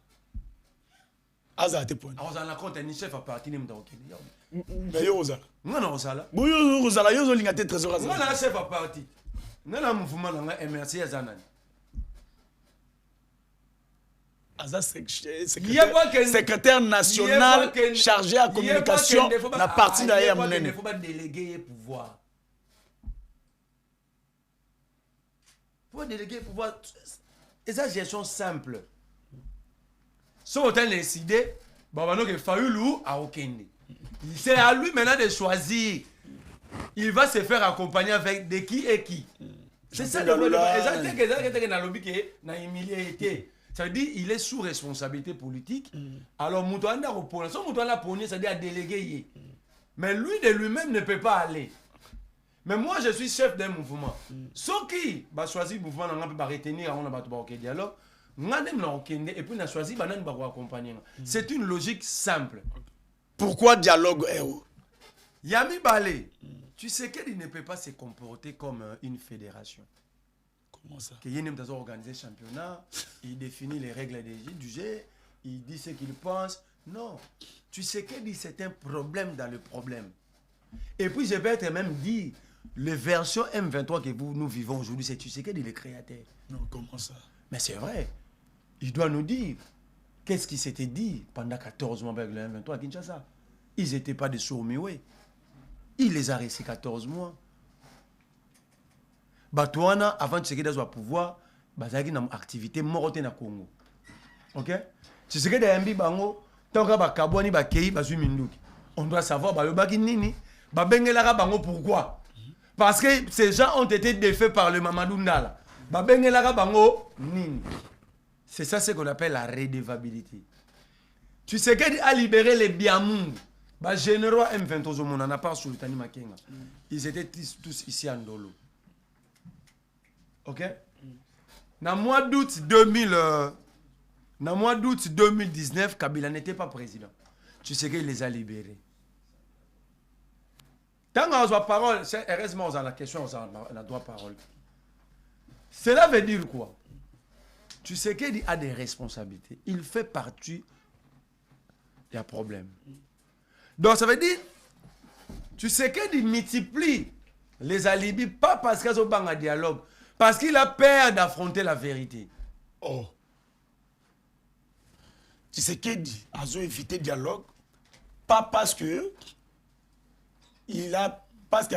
Aza te point. Rosa la compte ni chef à partir ni m'dao Kende. Mais yo Rosa. Non non Rosa là. Boyo Rosa là yo zo linga te Trésor Aza. Non la chef à partir. Non la mouvement na MRC Azanani. secrétaire national chargé à communication la partie d'ailleurs monnaie. Il faut pas déléguer pouvoir. Il faut déléguer pouvoir. Et ça gestion simple. Si on a décidé, c'est à lui maintenant de choisir. Il va se faire accompagner avec de qui et qui. C'est ça le problème. Ça veut dire qu'il est sous responsabilité politique. Alors, Moutouanda repose. Si Moutouanda pone, ça veut dire à déléguer. Mais lui de lui-même ne peut pas aller. Mais moi, je suis chef d'un mouvement. Ceux qui va choisir le mouvement, on va retenir, on va dialogue. Et puis on a choisi de accompagner. C'est une logique simple. Pourquoi dialogue Yami Balé, tu sais qu'il ne peut pas se comporter comme une fédération. Comment ça? Qu'il y ait organisé championnat, il définit les règles du jeu, il dit ce qu'il pense. Non, tu sais qu'il c'est un problème dans le problème. Et puis je vais être même dit, les versions M23 que nous vivons aujourd'hui, c'est tu sais qu'il est le créateur. Non, comment ça? Mais c'est vrai. Il doit nous dire qu'est-ce qui s'était dit pendant 14 mois avec le M23 à Kinshasa. Ils n'étaient pas des sourds-muets. Il les a restés 14 mois. Batouana, avant de se faire pouvoir, bazaki na activité morte na Congo. OK? Tu sais que des MB bango, tant que ba kaboni ba kei ba minduki. On doit savoir ba yobaki nini, ba bengelaka bango pourquoi? Parce que ces gens ont été défaits par le Mamadou Ndala. Ba bengelaka bango nini. C'est ça ce qu'on appelle la redevabilité. Tu sais qu'il a libéré les Biamungu. Les généraux M23, on n'en a pas sur le Tani Makenga. Ils étaient tous ici en Dolo. OK? Dans le mois d'août 2019, Kabila n'était pas président. Tu sais qu'il les a libérés. Tant qu'on a parole, heureusement, on a la question, on a droit à parole. Cela veut dire quoi? Tu sais qu'il a des responsabilités. Il fait partie. Il y a problème. Donc ça veut dire, tu sais qu'il multiplie les alibis, pas parce qu'il y a un dialogue, parce qu'il a peur d'affronter la vérité. Oh. Tu sais qu'il a évité le dialogue, pas parce que il a peur.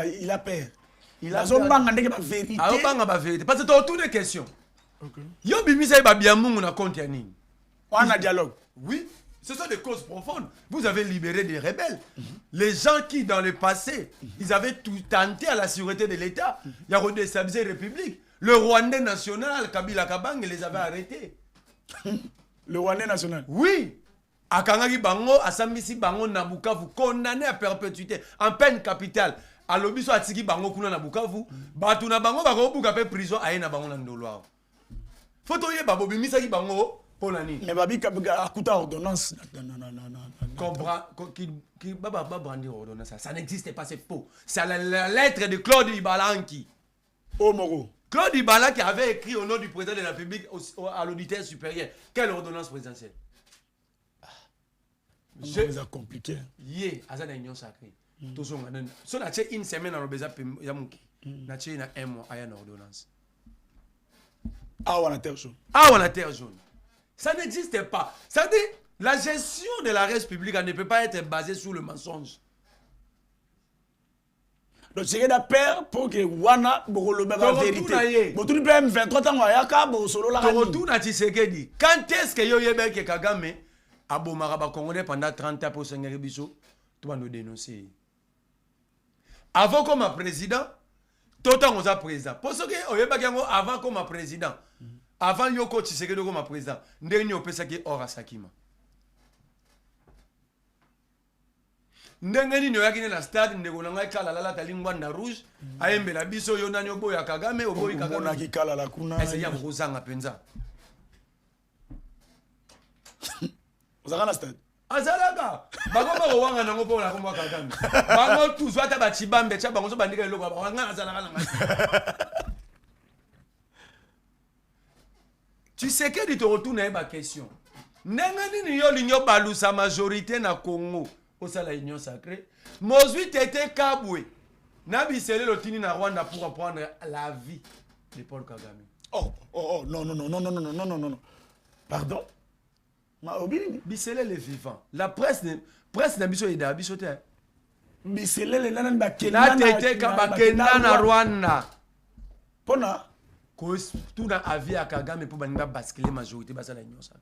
Il a peur de la vérité. Parce que tu as toutes les questions. Yo bimisa ba biamungu na compte ya nini? On a dialogue. Oui, ce sont des causes profondes. Vous avez libéré des rebelles. Les gens qui dans le passé, ils avaient tout tenté à la sûreté de l'État. Il y a redéstabilisé la République. Le Rwandais national, Kabila Kabang, les avait arrêtés. Le Rwandais national? Oui. Akangaki Bango, Asambisi Bango Nabukavu, condamné à perpétuité, en peine capitale. À l'obiso Atiki Bango Kuna Nabukavu, Batuna Bango Bango Bukape prison, Aena Bango Nandoloa. Faut que Babo Bimisa qui Bango, Polani. Mais Babi Kabuga Akuta ordonnance. Qui Baba brandi ordonnance. Ça n'existe pas, c'est faux. C'est la lettre de Claude Ibalanki. Oh Moro. Claude Ibala qui avait écrit au nom du président de la République à l'auditeur supérieur. Quelle ordonnance présidentielle? C'est compliqué. Yé, à la union sacrée. Tout ça, si on a une semaine dans le Bézap, il y a un mois, il y a une ordonnance. Ah, on a terre jaune. Ah, on a terre jaune. Ça n'existe pas. Ça dit, la gestion de la res publique ne peut pas être basée sur le mensonge. Donc, c'est la peur pour que Wana Borolo la vérité. Bon, tu peux même 23 ans, Yaka, Borosolo la retourne à Tshisekedi. Quand est-ce que Yoyebe ke Kagame a Bomaraba Congolais pendant 30 ans pour Seigneur Bisso, tu vas nous dénoncer. Avant comme président, tout le temps on a président. Parce que Oyeba Gango avant comme président. Avant Yoko Tshisekedi comme président, ndeni opesa ki ora sakima. Ndengeni nyoyaki na stade ndeko nanga kala la talingwa na rouge ayembe la biso yo nani oboya Kagame oboyi Kagame na kikala la kuna ese ya bozanga penza ozaka na stade azalaka bakoma kowanga nango pona komwa Kagame bango tous wata bachibambe cha bango so bandika eloko banga azalaka nanga. Tu sais que tu te retournes à ma question. Ndengeni yo linyo balusa majorité na Congo. Au sein de la Union sacrée, Mozui était Kaboué. Nabisele Lotini na Rwanda pour apprendre la vie de Paul Kagame. Oh, non. Pardon? Biselele vivant. La presse n'a biso ida biso te. Biselele nana bakenda na Rwanda. Pona ko tout na avis à Kagame pour baninga basculer majorité basala nyonsa.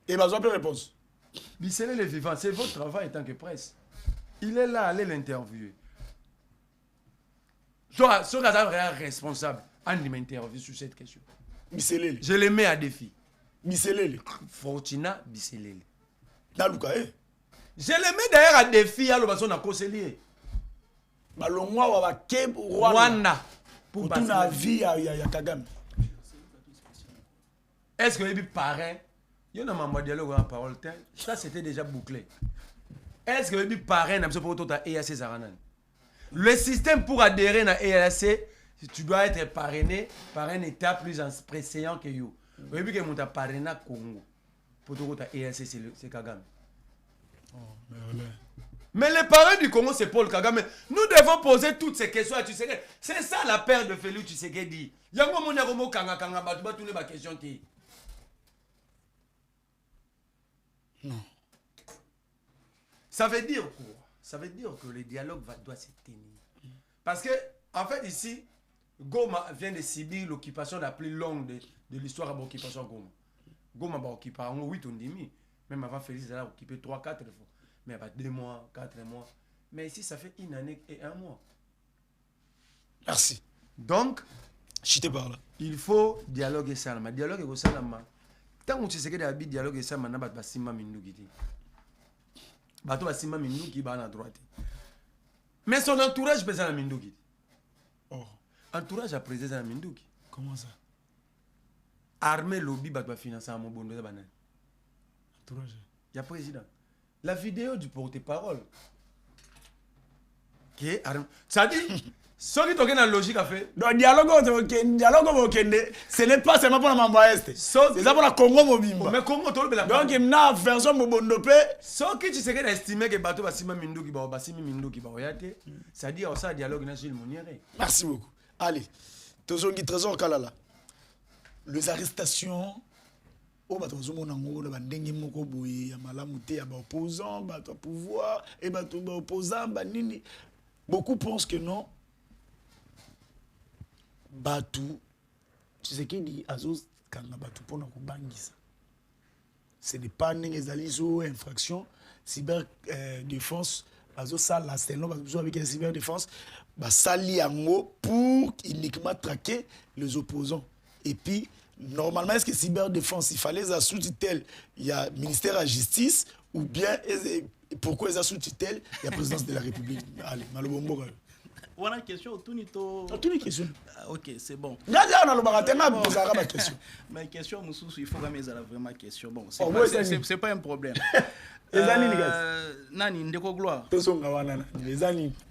Et bah, j'ai réponse. Biselele vivant, c'est votre travail en tant que presse. Il est là, allez l'interviewer. Toi, ce gars est responsable. On m'interviewe sur cette question. Biselele. Je le mets à défi. Biselele. Fortuna Biselele. Naluka, eh? Je le mets d'ailleurs à défi à l'obation d'un conseiller. Balongwa wa Keb Rwanda. Pour tout la vie ya Kagame. Est-ce que il paraît? Il y a un dialogue en parole. Ça c'était déjà bouclé. Est-ce que il paraît n'a pas pour tout à EAC Zaranan? Le système pour adhérer à EAC, tu dois être parrainé par un état plus pressant que you. Vous avez vu que mon parrainé à Congo pour tout à EAC c'est Kagame. Mais les parents du Congo, c'est Paul Kagame. Nous devons poser toutes ces questions à Tshisekedi. C'est ça la perte de Félix Tshisekedi. Il y a un moment où tous les questions qui. Non. Ça veut dire quoi? Ça veut dire que le dialogue doit se tenir. Parce que, en fait, ici, Goma vient de subir l'occupation la plus longue de l'histoire de l'occupation Goma. Goma va occuper en 8 ou 10 000. Même avant Félix, il a occupé 3-4 fois. Mais il y a 2 mois, 4 mois. Mais ici, ça fait 1 année et 1 mois. Merci. Donc, je par là. Il faut dialoguer ça. Le dialogue est ça. Tant que tu sais que le dialogue est ça, maintenant, tu vas simma minduki. Tu vas simma minduki à droite. Mais son entourage peut être minduki. Oh. Entourage à président à minduki. Comment ça? Armée lobby va financer un bon de banane. Entourage. Il y a président. La vidéo du porte-parole. Qui est armé. Ça dit, ceux qui ont la logique à faire. Donc, dialogue, ce n'est pas seulement pour la Mamba Est. C'est ça pour la Congo Mobimba. Mais Congo, donc, il y a une version Mobondopé. Ceux qui tu sais qu'ils estiment que bateau va sima minduki ba sima minduki ba oyate. Ça dit, on ça dialogue na Gilles Mouniéré. Merci beaucoup. Allez, Tozongi Trésor Kalala. Les arrestations. Oh, bah, tout le monde a dengue moko boye ya malamu te ya ba opposant, ba to pouvoir et ba to ba opposant ba nini. Beaucoup pensent que non. Batu, tu sais qui dit Azos kanga batu pona ko bangisa. Ce n'est pas une infraction cyber défense Azos ça la c'est non besoin avec une cyber défense ba sali yango pour uniquement traquer les opposants. Et puis normalement, est-ce que cyberdéfense, il fallait la sous-tutelle, il y a ministère de la justice, ou bien pourquoi ils ont sous-tutelle, il y a présidence de la République. Allez, malobombo. On a une question, tout une question. Ok, c'est bon. On a une question. Mais question, il faut que je vraiment question. Bon, c'est pas un problème. Nani, Ndeko Gloire.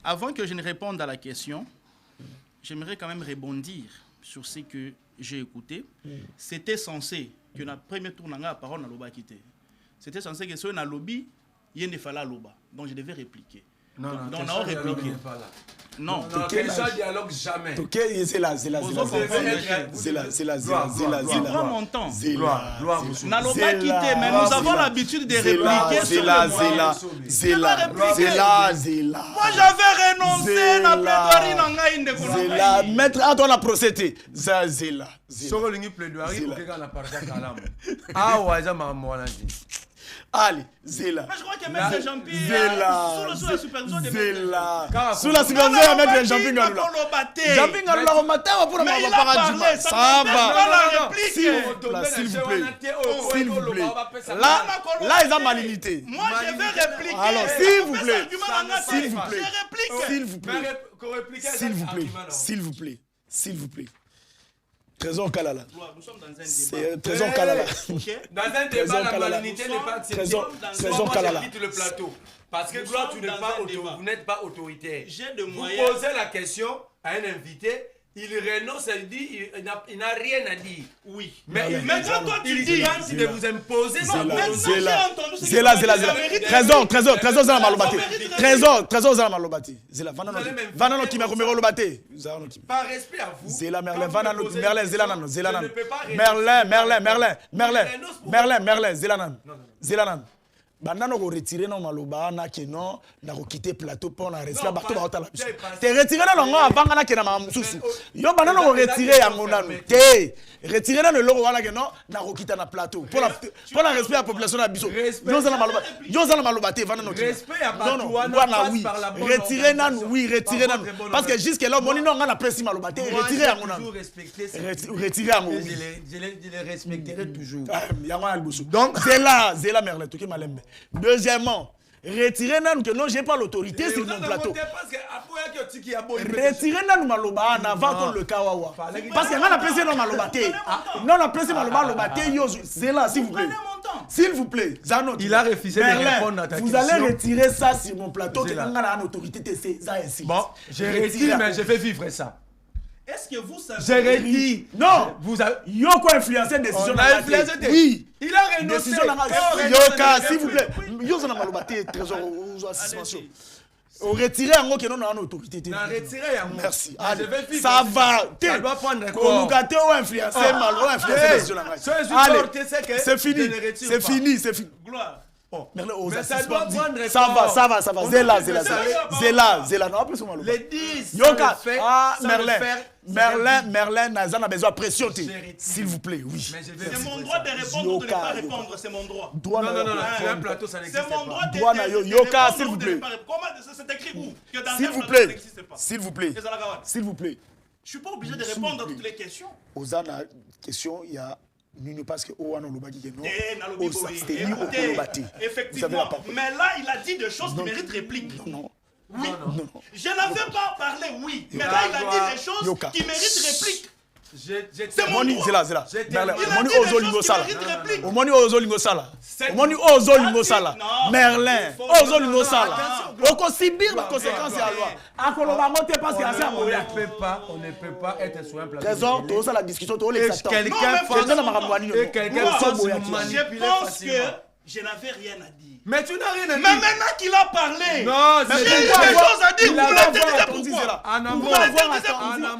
Avant que je ne réponde à la question, j'aimerais quand même rebondir sur ce que j'ai écouté. C'était censé que notre premier tour n'a parole n'a pas quitté. C'était censé que sur un lobby, il y ait pas loba. Donc je devais répliquer. Non, donc on a répliqué. Non, ça dialogue jamais. C'est là. Il prend mon temps. Gloire. N'a pas quitté, mais nous avons l'habitude de répliquer sur le Zéla. Moi j'avais renoncé à plaidoirie n'anga Zéla. Maître, à toi la procédé. Zéla. Soro lingi plaidoirie pour quelqu'un la partage kalam. Ah ouais, ça m'a dit. Allez, Zéla. Mais je crois que M. Jean-Pierre, sous la supervision de Zéla. Sous la supervision de M. Jean-Pierre Galula. Jean-Pierre Galula, au matin, on va prendre ma paradis. Ça va. S'il vous plaît. Là, ils ont malimité. Moi, je vais répliquer. Alors, s'il vous plaît. Trésor Kalala. Nous sommes dans un débat. C'est Trésor Kalala. Dans un débat, la malignité n'est pas acceptée. Trésor Kalala. Quitte le plateau. Parce que Gloire, vous n'êtes pas autoritaire. J'ai de vous moyens. posez la question à un invité Il renonce, il dit, il n'a rien à dire. Oui. Mais maintenant, toi, tu dis. Il tente de vous imposer. Zela. Trésor, Zala Malobati. Trésor, Zala Malobati. Zela, Vanano qui m'a commis Malobati. Par respect à vous. Zela, Merlin, Zela, Merlin, Zela, Nan. Bandano ko retirer non maloba na ke non na ko quitter plateau pour na respect bato ba otala biso te retirer na ngo avanga na ke na mamsusu yo bandano ko retirer yango nanu te retirer na loko wana ke non na ko quitter na plateau pour la respect à population na biso yo zala maloba te vana no respect à bato wana oui retirer nanu parce que jusque là moni non na presse maloba te retirer yango nanu retirer yango je les respecterai toujours yango na liboso donc zela Merlin to ke malembe. Deuxièmement, retirez nous que non, j'ai pas l'autorité sur mon plateau. Retirez nous maloba en avant le kawawa. Parce que on a pressé non maloba té. Non, on a pressé maloba té yo c'est là s'il vous plaît. S'il vous plaît, Zano. Il a refusé de répondre à ta question. Vous allez retirer ça sur mon plateau que on a l'autorité c'est ça ainsi. Bon, je retire mais je vais vivre ça. Est-ce que vous savez? J'ai réduit. Non. Vous avez. Yoko influencé décision. Oui. Il a renoncé. Yoka, s'il vous plaît. Yoka na malobaté trésor aux assistants. On retire en que non on a autorité. On retirer en merci. Ça va. Ça doit prendre quoi? Kolukate ou influencer malo influencer décision. Allez. C'est fini. C'est fini. Gloire. Oh, Merlin aux assistants. Ça va. Zela. Non, plus malo. Les 10. Yoka. Ah, Merlin n'a besoin de pression. S'il vous plaît, oui. C'est mon droit de répondre ou de ne pas répondre, c'est mon droit. Non, sur un plateau, ça n'existe pas. C'est mon droit de répondre. Yoka, s'il vous plaît. Comment c'est écrit où? S'il vous plaît. Je suis pas obligé de répondre à toutes les questions. Aux questions, il y a Nino parce que Owan Olobaki qui est non. Effectivement. Mais là, il a dit des choses qui méritent réplique. Non. Oui. Non. Je n'avais pas parlé, oui. Mais là, il a dit des choses qui méritent réplique. C'est mon droit. C'est là. Il a dit des choses qui méritent réplique. Omoni Ozolingo Sala. Merlin. Ozolingo Sala. Oko subir la conséquence à la loi. Akoloba monter parce qu'il y a ça. On ne peut pas être sur un plateau. Trésor, tout ça la discussion, tout les Je pense que je n'avais rien à dire. Mais tu n'as rien à dire. Mais maintenant qu'il a parlé, non, mais il y a des choses à dire. Vous l'interdisez pourquoi?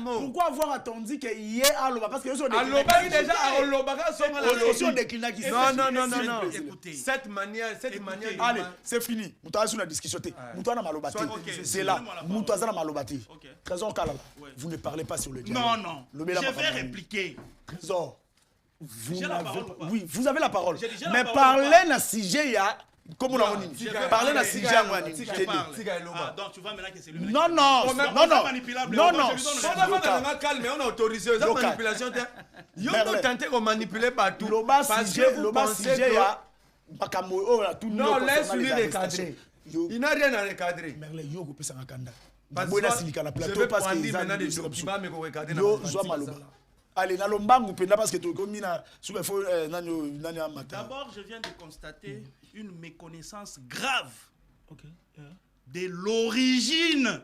Pourquoi avoir attendu qu'il y ait Aloba? Parce que eux sont déjà non. Écoutez, cette manière. Allez, c'est fini. Nous avons la discussion. Nous avons Malobati. C'est là. Nous avons Malobati. Trésor Kalala, vous ne parlez pas sur le dialogue. Non. Je vais répliquer. Trésor. Vous avez la parole. Mais parlez d'un sujet, comme on a dit. Parlez d'un sujet à moi. Donc tu vois maintenant que c'est lui. Non. On a autorisé la manipulation. Ils ont tenté de manipuler partout. Parce que vous pensez que... Non, laisse-lui recadrer. Il n'a rien à recadrer. Merlin, yo go pesa ngakanda. Je vais prendre maintenant des choses qui vont me recadrer. Allez, na lombangu penda parce que tu comme na souba faut nani amata. D'abord, je viens de constater une méconnaissance grave de l'origine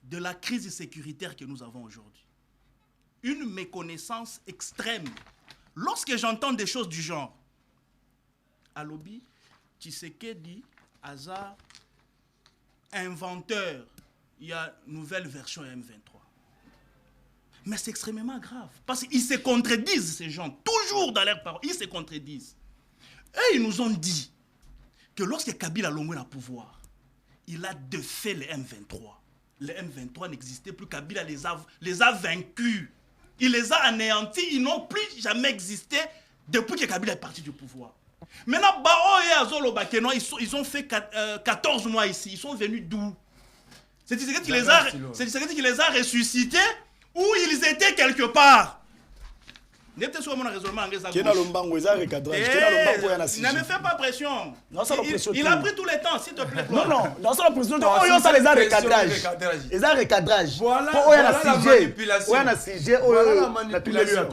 de la crise sécuritaire que nous avons aujourd'hui. Une méconnaissance extrême. Lorsque j'entends des choses du genre, à lobby, Tshisekedi, Aza, inventeur, il y a une nouvelle version M23. Mais c'est extrêmement grave. Parce qu'ils se contredisent, ces gens. Toujours dans leurs paroles, ils se contredisent. Et ils nous ont dit que lorsque Kabila a longé le pouvoir, il a défait les M23. Les M23 n'existaient plus. Kabila les a vaincus. Il les a anéantis. Ils n'ont plus jamais existé depuis que Kabila est parti du pouvoir. Maintenant, Bao et Azolo Bakeno, ils ont fait 14 mois ici. Ils sont venus d'où? C'est Tshisekedi qui les a ressuscités. Où ils étaient quelque part. Ne me fais pas pression. Il a pris tout le temps, s'il te plaît. Non, dans sa pression, ça les a recadrage. Les a recadrage. Voilà la manipulation. Voilà la manipulation.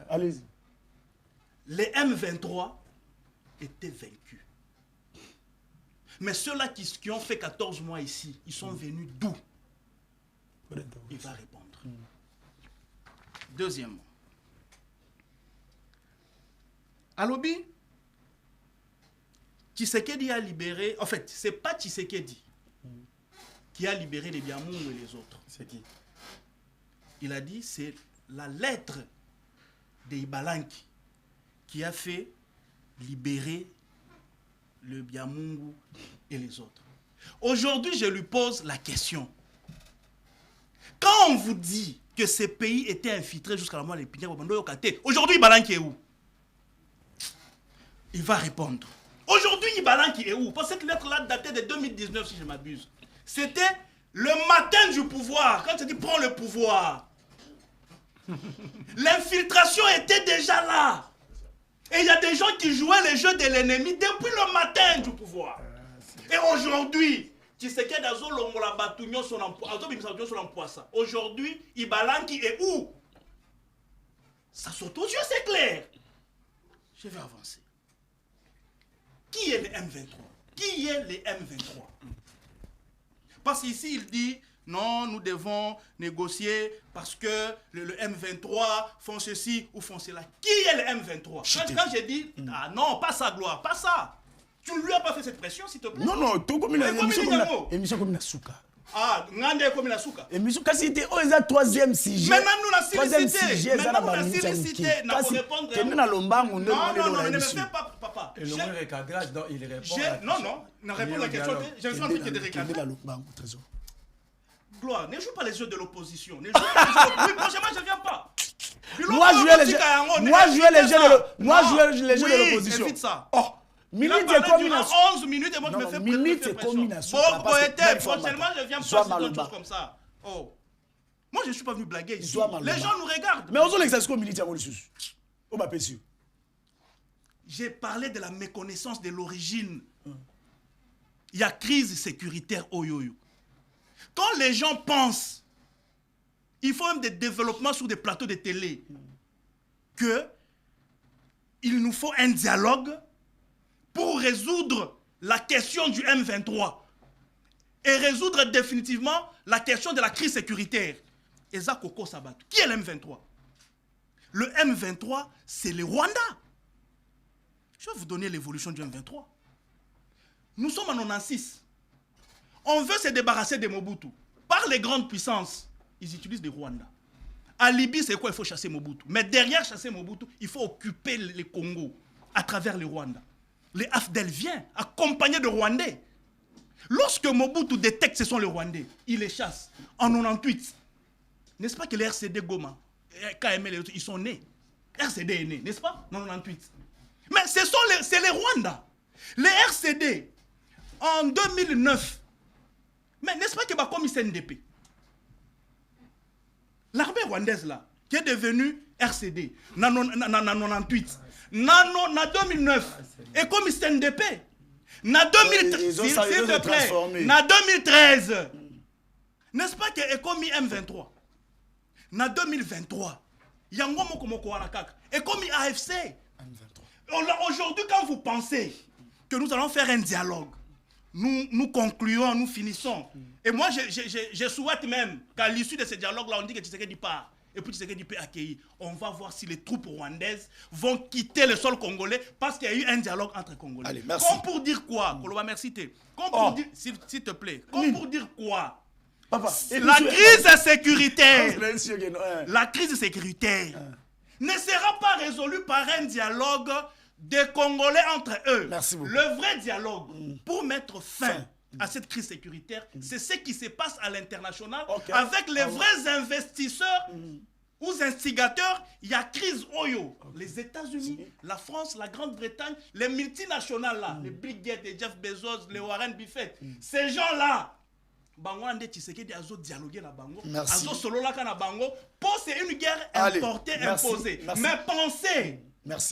Allez-y. Les M23 étaient vaincus. Mais ceux-là qui ont fait 14 mois ici, ils sont venus d'où? Il va répondre. Deuxièmement, Alobi, Tshisekedi a libéré, en fait, c'est pas Tshisekedi qui a libéré les Biamungu et les autres. C'est qui? Il a dit c'est la lettre de Ibalanki qui a fait libérer le Biamungu et les autres. Aujourd'hui, je lui pose la question. Quand on vous dit que ces pays étaient infiltrés jusqu'à la mort des Pignards, aujourd'hui, Ibalanki est où? Il va répondre. Aujourd'hui, Ibalanki est où? Parce que cette lettre-là datait de 2019, si je m'abuse. C'était le matin du pouvoir. Quand tu dis prends le pouvoir. L'infiltration était déjà là. Et il y a des gens qui jouaient les jeux de l'ennemi depuis le matin du pouvoir. Et aujourd'hui, Tshisekedi aujourd'hui, Ibalanki est où? Ça saute aux yeux, c'est clair. Je vais avancer. Qui est le M23? Qui est le M23? Parce qu'ici, il dit, non, nous devons négocier parce que le M23 font ceci ou font cela. Qui est le M23? Quand j'ai dit, ah non, pas ça, Gloire, pas ça. Tu ne lui as pas fait cette pression, s'il te plaît? Non, non, tout comme une émission comme la souka. Ah, ngande comme la souka. Émission kasi c'était oh ça troisième sujet. Maintenant nous la cité. Maintenant nous la cité. N'a pas répondre. Non, ne me fais pas papa. Et le recadrage donc il répond. Non, ne répond à la question. Je ne sens plus que des recadrages. Trésor. Gloire, ne joue pas les jeux de l'opposition. Ne joue pas les jeux. Oui, prochainement je viens pas. Moi jouer les jeux de l'opposition. Évite ça. Oh. Minute et combination. 11 minutes et moi je me fais minute et combination. Prochainement je viens pas sur d'autres choses comme ça. Oh. Moi je ne suis pas venu blaguer ici. Les gens nous regardent. Mais on a l'exercice comme minute à mon sous. On m'a sûr. J'ai parlé de la méconnaissance de l'origine. Il y a crise sécuritaire au yo-yo. Quand les gens pensent, il faut même des développements sur des plateaux de télé, que il nous faut un dialogue pour résoudre la question du M23 et résoudre définitivement la question de la crise sécuritaire. Eza Koko Sabato. Qui est le M23? Le M23, c'est le Rwanda. Je vais vous donner l'évolution du M23. Nous sommes en 96. On veut se débarrasser de Mobutu. Par les grandes puissances, ils utilisent des Rwandais. À Libye, c'est quoi? Il faut chasser Mobutu. Mais derrière chasser Mobutu, il faut occuper les Congo à travers les Rwandais. Les AFDEL viennent accompagnés de Rwandais. Lorsque Mobutu détecte que ce sont les Rwandais, il les chasse. En 98, n'est-ce pas que les RCD Goma, KML, ils sont nés. RCD est né, n'est-ce pas? En 98. Mais c'est les Rwandais. Les RCD, en 2009, mais n'est-ce pas que bah, comme CNDP, l'armée rwandaise là, qui est devenue RCD, en 98, en 2009, et comme CNDP, en 2013, n'est-ce pas que est comme M23, en 2023, il y a un mot comme et comme AFC. Aujourd'hui, quand vous pensez que nous allons faire un dialogue, nous concluons, nous finissons. Et moi, je souhaite même qu'à l'issue de ce dialogue-là, on dit que Tshisekedi part. Et puis Tshisekedi peut accueillir. On va voir si les troupes rwandaises vont quitter le sol congolais parce qu'il y a eu un dialogue entre Congolais. Allez, merci. Comme pour dire quoi, Koloba, merci. Comme pour dire, s'il te plaît, comme pour dire quoi? Papa, la crise sécuritaire, ne sera pas résolue par un dialogue des Congolais entre eux. Merci beaucoup. Le vrai dialogue pour mettre fin à cette crise sécuritaire, c'est ce qui se passe à l'international avec les vrais investisseurs ou instigateurs. Il y a crise Oyo. Les États-Unis, la France, la Grande-Bretagne, les multinationales là, les Bill Gates, les Jeff Bezos, les Warren Buffett, ces gens-là, bango ande Tshisekedi azo dialoguer na bango, azo solo la kana bango, pour c'est une guerre importée, imposée. Mais pensez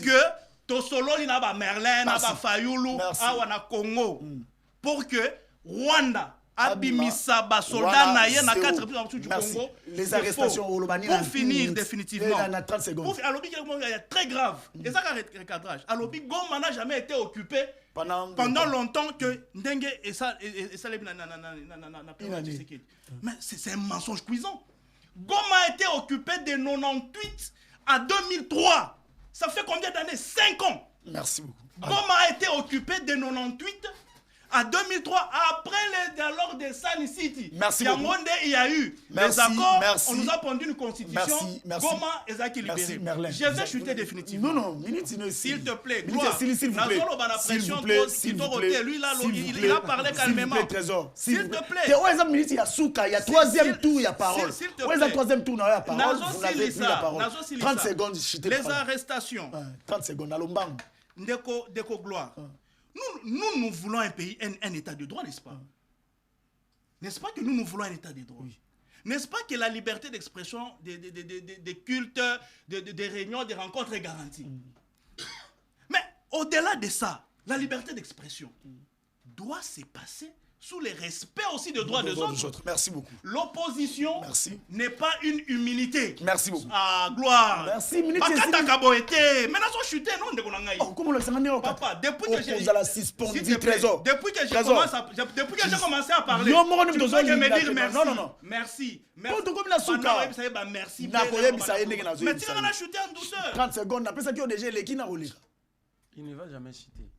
que to solo ni na ba Merlin, na ba Fayulu, awa na Congo, pour que Rwanda abimisa ba soldat na ye na 4 républiques du Congo. Les arrestations au Lobani pour finir définitivement. Il y a 30 secondes. Alobi qui est très grave. Et ça recadrage. Alobi Goma n'a jamais été occupé pendant longtemps que Ndenge et ça mais c'est un mensonge cuisant. Goma a été occupé de 98 à 2003. Ça fait combien d'années? 5 ans. Merci beaucoup. Goma a été occupé de 98 à 2003, après le dialogue de Sun City. Merci beaucoup. Il y a eu des accords, on nous a pondu une constitution. Goma est libéré. Je vais chuter définitivement. Non, s'il te plaît, s'il vous plaît. Lui là, il a parlé calmement. S'il te plaît. Il y a Souka, il y a troisième tour, il y a parole. Où est-ce troisième tour, il y a parole. Vous n'avez plus la parole. 30 secondes, les arrestations. 30 secondes, à Lombang. Ndeko Gloire. Nous voulons un pays, un état de droit, n'est-ce pas? N'est-ce pas que nous voulons un état de droit? Oui. N'est-ce pas que la liberté d'expression, des cultes, des réunions, des rencontres est garantie? Mais au-delà de ça, la liberté d'expression doit se passer sous le respect aussi des droits des autres. Merci beaucoup. L'opposition n'est pas une humilité. Merci beaucoup. Ah, gloire. Merci, ministre. Maintenant, ils ont chuté, non? Comment le savez-vous? Papa, depuis que j'ai commencé à parler, tu peux me dire merci. Non. Merci. Merci. Mais tu vas chuter en douceur. 30 secondes, après ça, tu as déjà les qui n'a pas. Il ne va jamais chuter.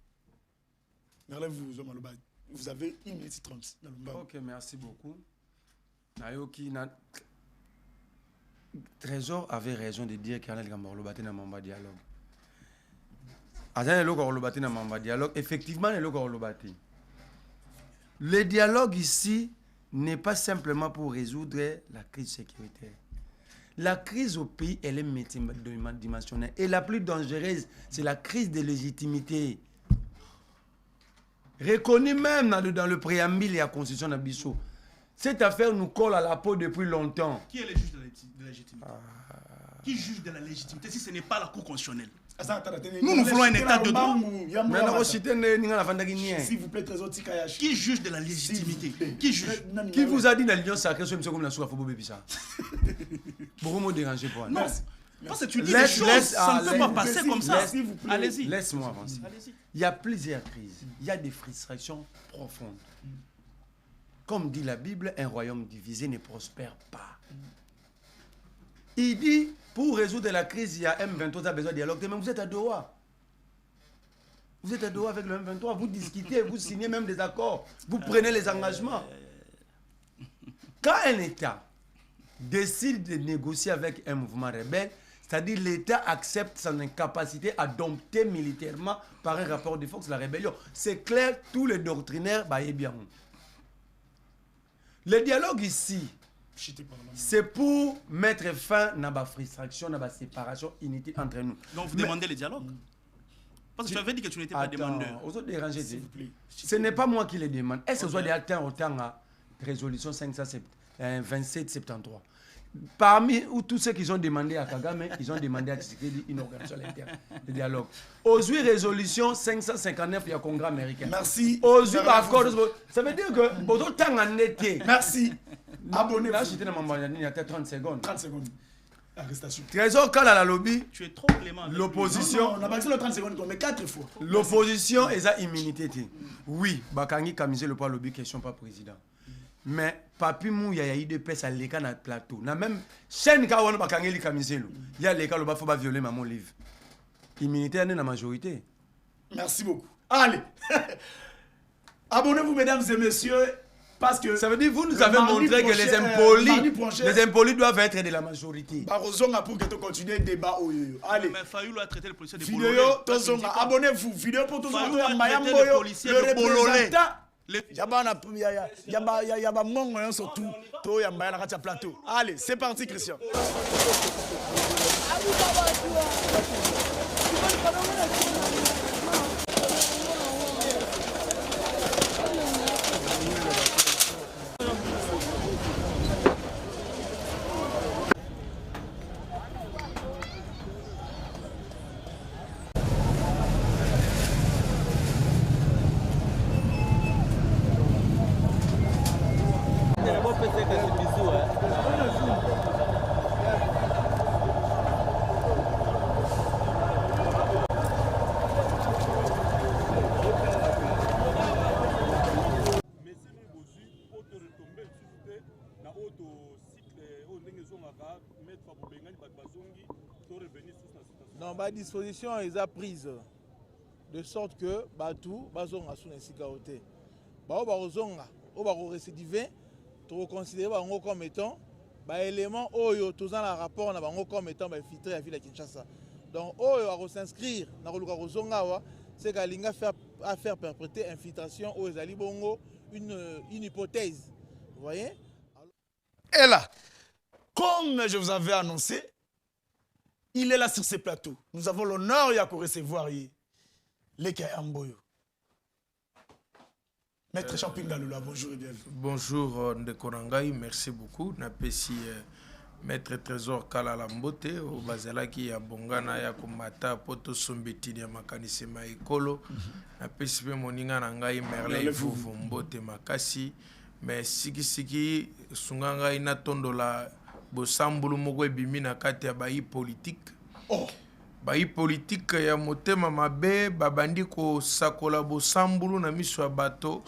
Vous avez 1 minute 30. Ok, merci beaucoup. Trésor avait raison de dire qu'il y a un dialogue. Effectivement, le dialogue ici n'est pas simplement pour résoudre la crise sécuritaire. La crise au pays, elle est multidimensionnelle. Et la plus dangereuse, c'est la crise de légitimité. Reconnu même dans le préambule de la Constitution d'Abisso. Cette affaire nous colle à la peau depuis longtemps. Qui est le juge de la légitimité? Qui juge de la légitimité si ce n'est pas la Cour constitutionnelle? Nous voulons un état de droit. S'il vous plaît, Trésor Tikayashi. Qui juge de la légitimité? Qui juge? Qui vous a dit dans l'Union sacrée sur M. Souka Fobo Bébisa? Beaucoup me déranger pour non. Parce que tu dis des choses, ça ne peut pas passer comme ça. Allez-y. Laisse-moi avancer. Il y a plusieurs crises. Il y a des frustrations profondes. Comme dit la Bible, un royaume divisé ne prospère pas. Il dit, pour résoudre la crise, il y a M23 qui a besoin de dialogue. Mais vous êtes à Doha. Vous êtes à Doha avec le M23. Vous discutez, vous signez même des accords. Vous prenez les engagements. Quand un État décide de négocier avec un mouvement rebelle, c'est-à-dire l'État accepte son incapacité à dompter militairement par un rapport de force la rébellion. C'est clair, tous les doctrinaires, bah, bien. Le dialogue ici, c'est pour mettre fin à la frustration, à la séparation inutile entre nous. Donc vous demandez le dialogue? Parce que tu avais dit que tu n'étais pas demandeur. Aux autres dérangés, ce n'est pas moi qui les demande. Est-ce que vous avez atteint autant à résolution 2773? Parmi tous ceux qui ont demandé à Kagame, ils ont demandé à Tshisekedi une organisation interne de dialogue. Aux 8 résolutions 559, il y a un congrès américain. Merci. Aux 8 accords, ça veut dire que autant en été. Merci. Abonnez-vous. Là, j'étais dans mon il y a 30 secondes. 30 secondes. Arrestation. Trésor Kal à la lobby. Tu es trop clément. L'opposition. On a passé le 30 secondes, mais 4 fois. L'opposition est à immunité. Oui, Bakangi Kamisé le pas lobby, question pas président. Mais papi mou ya IDPS à l'école na plateau na même chaîne ka wana bakangeli kamiselo il y a l'école ba faut pas violer maman livre immunité à la majorité. Merci beaucoup. Allez. Abonnez-vous mesdames et messieurs parce que ça veut dire vous nous avez montré que les impolis doivent être de la majorité. Barozonga pour que tu continues le débat. Allez. Mais Fayulu a traité le policier de Bololé. Abonnez-vous. Vidéo pour tous le représentant. Allez, c'est parti, Christian. Non, ma disposition est prise de sorte que Batou, Bazonga sous un côté. Bazonga, on va récidiver, tu considérer comme étant élément oyo tous dans le rapport na bango comme étant filtré à ville à Kinshasa. Donc oyo va s'inscrire na koluka kozonga c'est qu'alinga faire perpétrer infiltration aux ali bongo une hypothèse. Vous voyez? Et là, comme je vous avais annoncé, il est là sur ce plateau. Nous avons l'honneur de recevoir les Kayamboyo. Maître Champinga Lula, bonjour et bienvenue. Bonjour Ndekonangai, merci beaucoup. Napesi Maître Trésor Kalala Mbote, au Bazalaki ya Bongana ya Komata, Poto Sombetini ya Makanisi Maekolo. Napesi pe moninga nangai Merle Vuvu Mbote Makasi. Mais siki Sunganga ina tondola bosambulu moko ebimi na kati ya bayi politique. Oh. Bayi politique ya motema mabe babandi ko sakola bosambulu na miso ya bato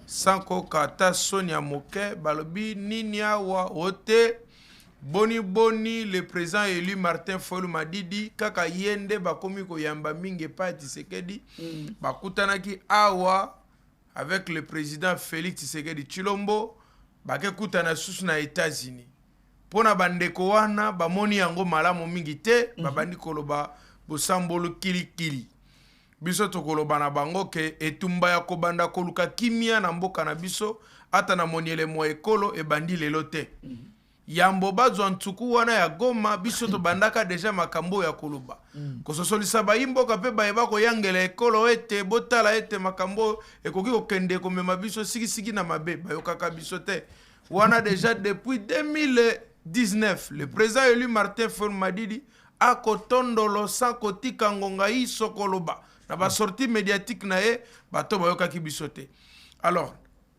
sanko kata Sonia Moke balobi nini awa ote boni le président élu Martin Fayulu Madidi kaka yende bakomi ko yamba mingi pa Tshisekedi bakutanaki awa avec le président Félix Tshisekedi Tshilombo bakekutana susu na États-Unis. Pona bandeko wana bamoni yango malamu mingi te babandi koloba bosambolo kili biso tokoloba na bango ke etumba ya kobanda koluka kimia na mboka na biso ata na moniele mo ekolo ebandi lelo te yambo bazwa ntuku wana ya Goma biso to bandaka deja makambo ya koloba kososolisa bayimboka pe bayeba koyangela ekolo ete botala ete makambo ekoki kokende komema biso sikisiki na mabe bayokaka biso te wana déjà depuis 2019 le président élu Martin Fayulu Madidi a kotondolo sans kotika ngonga yi sokoloba na ba sortie médiatique na ye bato bayokaki biso te. Alors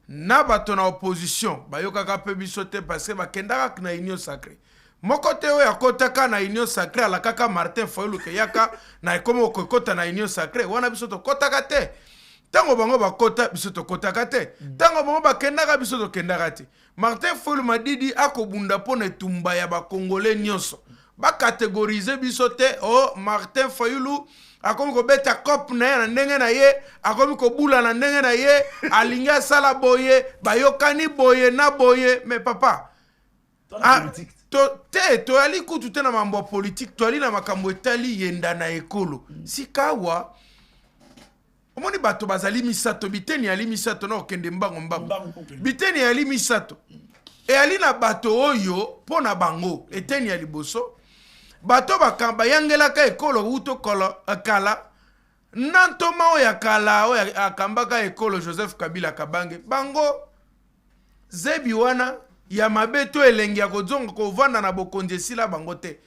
na bato na opposition bayokaka pe biso te parce que bakendaka na union sacrée moko te oyo akotaka na union sacrée ala kaka Martin Fayulu ke yaka na ekomo kokota na union sacrée wana biso to kotaka te. Tango bango bakota biso to kotaka te. Tango bango bakendaka biso to kendaka te. Martin Fayulu Madidi akobunda pona etumba ya ba Congolais nyonso. Ba catégoriser biso te oh Martin Fayulu akomi ko beta cop na ndenge na ye akomi ko bula na ndenge na ye alinga sala boye bayokani boye na boye mais papa to ali kutu te na mambo politique to ali na makambo etali yenda na ekolo sikawa omoni bato bazali misato biteni ali misato na okende mbango biteni ali misato e ali na bato oyo pona bango eteni ali boso bato bakamba yangelaka ekolo uto kala nantoma oya kala oya akambaka ekolo Joseph Kabila Kabange bango zebi wana ya mabeto elengi ya kozonga kovanda na bokonzi esila bango te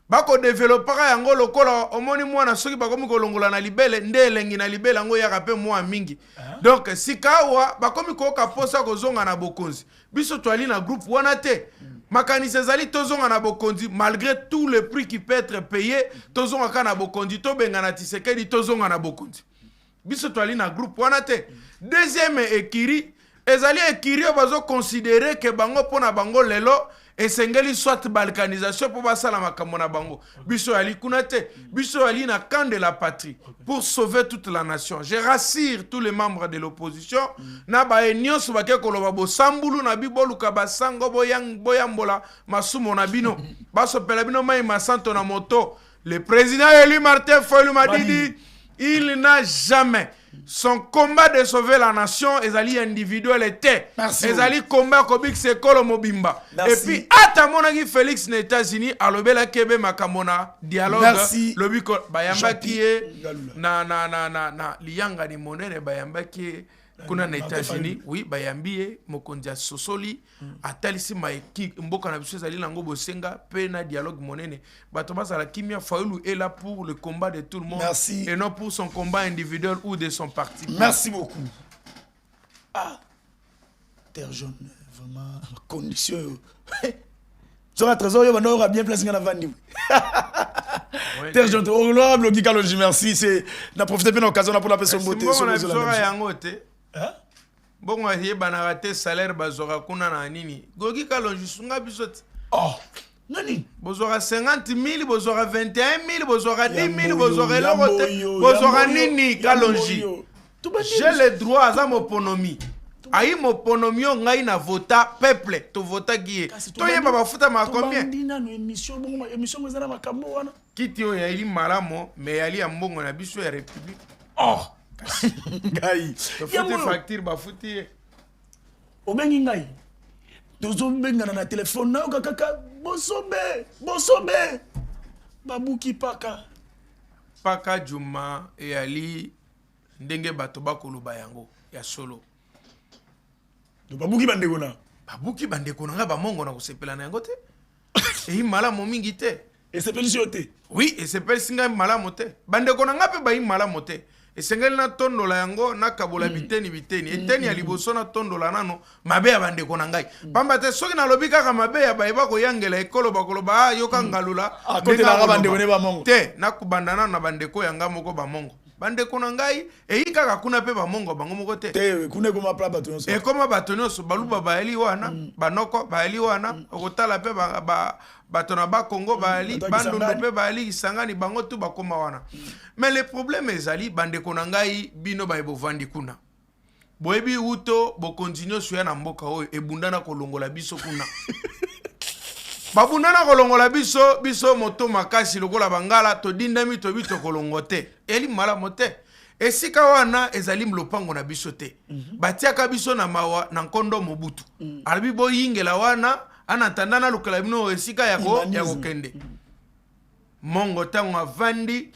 bako developaka yango lokola omoni mwana soki bakomi kolongola na libele nde elengi na libele yango yaka pe mwa mingi donc sikawa bakomi koka posa kozonga na bokonzi biso twali na groupe wana te makanisi ezali tozonga na bokonzi malgré tout le prix qui peut être payé tozonga ka na bokonzi tobenga na Tshisekedi tozonga na bokonzi biso twali na groupe wana te. Deuxième ekiri ezali ekiri bazo considérer que bango pona bango lelo esengeli soit balkanisation pour basala makambo na bango biso ali kuna te biso ali na camp de la patrie pour sauver toute la nation. Je rassure tous les membres de l'opposition na ba nyonso bake koloba bosambulu na biboluka basango boyambola masumo na bino baso pela bino mai masanto na moto. Le président élu Martin Fayulu Madidi il n'a jamais son combat de sauver la nation ezali individuel était ezali combat kobik sekolo mobimba. Et puis atamonaki Félix na États-Unis alobela kebe makamona dialogue lobiko bayambaki na liyanga ni monene bayambaki kuna na États-Unis oui bayambiye mokonzi sosoli atalisi maeki mboka na biso ezali nango bosenga pe na dialogue monene bato basala kimia. Fayulu est là pour le combat de tout le monde et non pour son combat individuel ou de son parti. Merci beaucoup. Terre jaune, vraiment condition. Sur la trésor, il y a bien placé dans la vanne. Terre jaune, honorable Gikaloji, merci. C'est n'a profité de l'occasion pour la personne beauté. Bon, on a banarate salaire bazora kuna na nini. Gogi Kalonji sunga bisoti. Oh, Nani? Bozora 50 000, bozora 21 000, bozora 10 000, Yamboyo, bozora elokote, yamboyo, bozora yamboyo, nini kalonji. yamboyo. J'ai le droit à mon autonomie. Aïe mon autonomie, on a une vota peuple, tu vota qui est. Toi y'a pas fouta ma combien? Émission mais ma kambo wana. Kiti yo yali malamo, mais yali ambongo na biso ya république. Oh. Ngai. Tu fouti facture ba fouti. Obengi ngai. Tozo benga na téléphone na kaka bosombe. Babuki paka. Paka Juma e ali ndenge bato bakoloba yango ya solo. Babuki bandeko na. Babuki bandeko na ba mongo na kosepela na yango te. E malamu mingi te. Et c'est félicité. Oui, et c'est pel singa malamu te. Bandeko na ngape ba malamu te. E sengeli na tondola yango na kabola biteni. Eteni ya liboso na tondola nano mabe ya bandeko na ngai. Pamba te soki na lobi kaka mabe ya ba ko yangela ekolo bakoloba yoka ngalula. Côté la bandeko ne ba mongo. Te na kubandana na bandeko yanga moko ba mongo. Bandeko na ngai e kaka kuna pe ba mongo bango moko te. Te kuna koma pla bato nyonso. E koma bato nyonso baluba ba eli wana, banoko ba eli wana, okotala pe bato na ba Congo ba eli, bandondo pe ba eli isangani bango tu bakoma wana. Mais le problème ezali bandeko na ngai bino ba ebovandi kuna. Boyebi uto bo continue so ya na mboka oyo ebundana kolongola biso kuna. Babundana kolongola biso moto makasi lokola bangala to dindami to bito kolongote. Eli mala mote. Esika wana ezali mlopango na biso te. Batiaka biso na mawa na nkondo Mobutu. Albi bo yingela wana anatandana lokala bino esika yako kende. Mongo tango avandi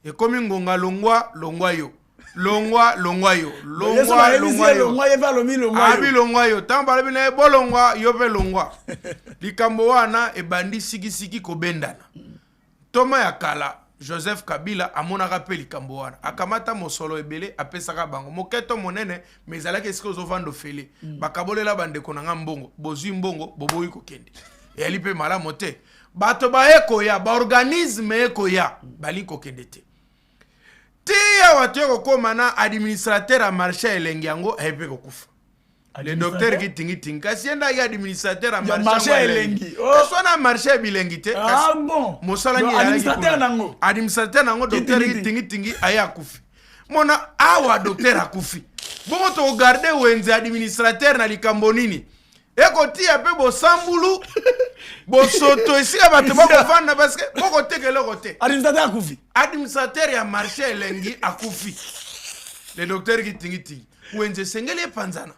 ekomi ngonga longwa yo. Longwa yo. Abi longwa yo. Tamba labi na ebo longwa yo pe longwa. Likambo wana ebandi siki kobendana. Toma ya kala Joseph Kabila amonaka pe likambo wana. Akamata mosolo ebele apesaka bango. Moketo monene mezalaki esika ozovando fele. Bakabolela bandeko na nga mbongo. Bozwi mbongo boboyi kokende. Eyali pe malamu te. Bato ba ekoya, ba organisme ekoya bali kokende te. Tia watu koma na administrateur a marché elengi yango epe kokufa. Le docteur kitingi kasi enda ya administrateur a marché elengi. Kaso na marché bilengi te. Ah bon. Mosala ni administrateur nango. Administrateur nango docteur kitingi aya kufi. Mona awa docteur akufi. Bongo to garder wenze administrateur na likambo nini. Eko tia pe bo sambulu bo soto esika bato bakofanda parce que boko tekele kote. Administrateur akufi. Administrateur ya marché elengi akufi. Le docteur kitingi wenze sengeli panzana.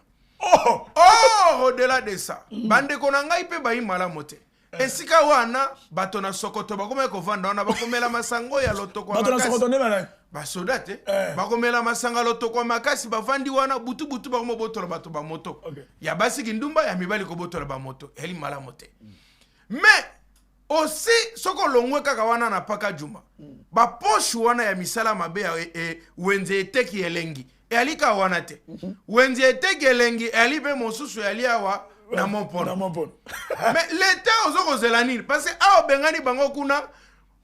Au-delà de ça. Bande konanga ipe ba imala mote. Esika wana bato na Sokoto bakoma kovanda wana bakomela masango ya loto kwa makasi. Bato na Sokoto ne bana. Ba soldate bakomela masanga loto kwa makasi bavandi wana butu bakomo botola bato ba moto. Ya basi kindumba ya mibali ko botola ba moto. Eli mala mote. Mais aussi soko longwe kaka wana na paka Juma. Ba poche wana ya misala mabe ya wenze eteki elengi. Alika wana te. Wenze eteki elengi alibe mosusu yaliawa na mopono. Mais l'état ozoko zelani parce que a bengani bango kuna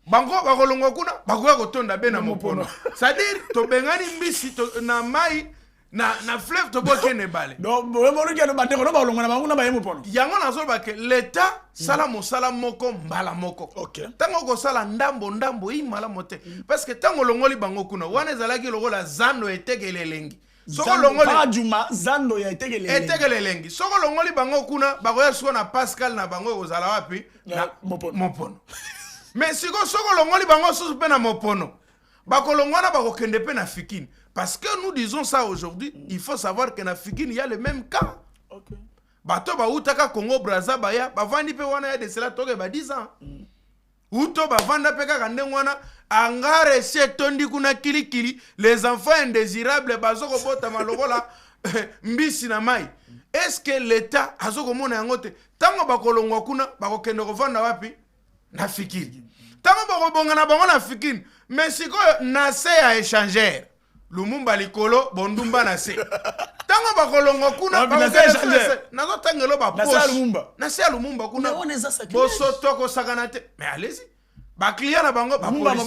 bango bakolongo kuna bakoya kotonda be na mopono. C'est-à-dire to bengani mbisi to na mai na fleuve to bokene bale. Donc bongo ke no bandeko no bakolongo na bango na ba mopono. Yango nazo ba ke l'état sala mosala moko mbala moko. OK. Tango ko sala ndambo imala mote parce que tango longoli bango kuna wana ezalaki lokola zando etegelengi. Soko longoli pa Juma zando ya etegelengi. Soko longoli bango kuna bakoya soko na Pascal na bango kozala wapi na mopono. Mais siko soko longoli bango susu pe na mopono. Bakolongwana bakokende pe na Fikini. Parce que nous disons ça aujourd'hui, il faut savoir que na Fikini il y a le même cas. OK. Bato ba utaka Congo Brazza baya bavandi pe wana ya de cela toke ba 10 ans. Uto bavanda pe kaka ndengwana angare se tondi kuna kilikili les enfants indésirables bazoko bota malokola mbisi na mai. Est-ce que l'état azoko mona yangote tango bakolongwa kuna bakokende kovanda wapi na Fikini. Tango bakobonga na bango na Fikini mais sikoyo na se ya échangeur Lumumba likolo bondumba na se. Tango bakolongo kuna nazo tangelo ba poche. Na se Lumumba kuna. Boso toko sakanate. Mais allez-y. Ba client na bango ba police.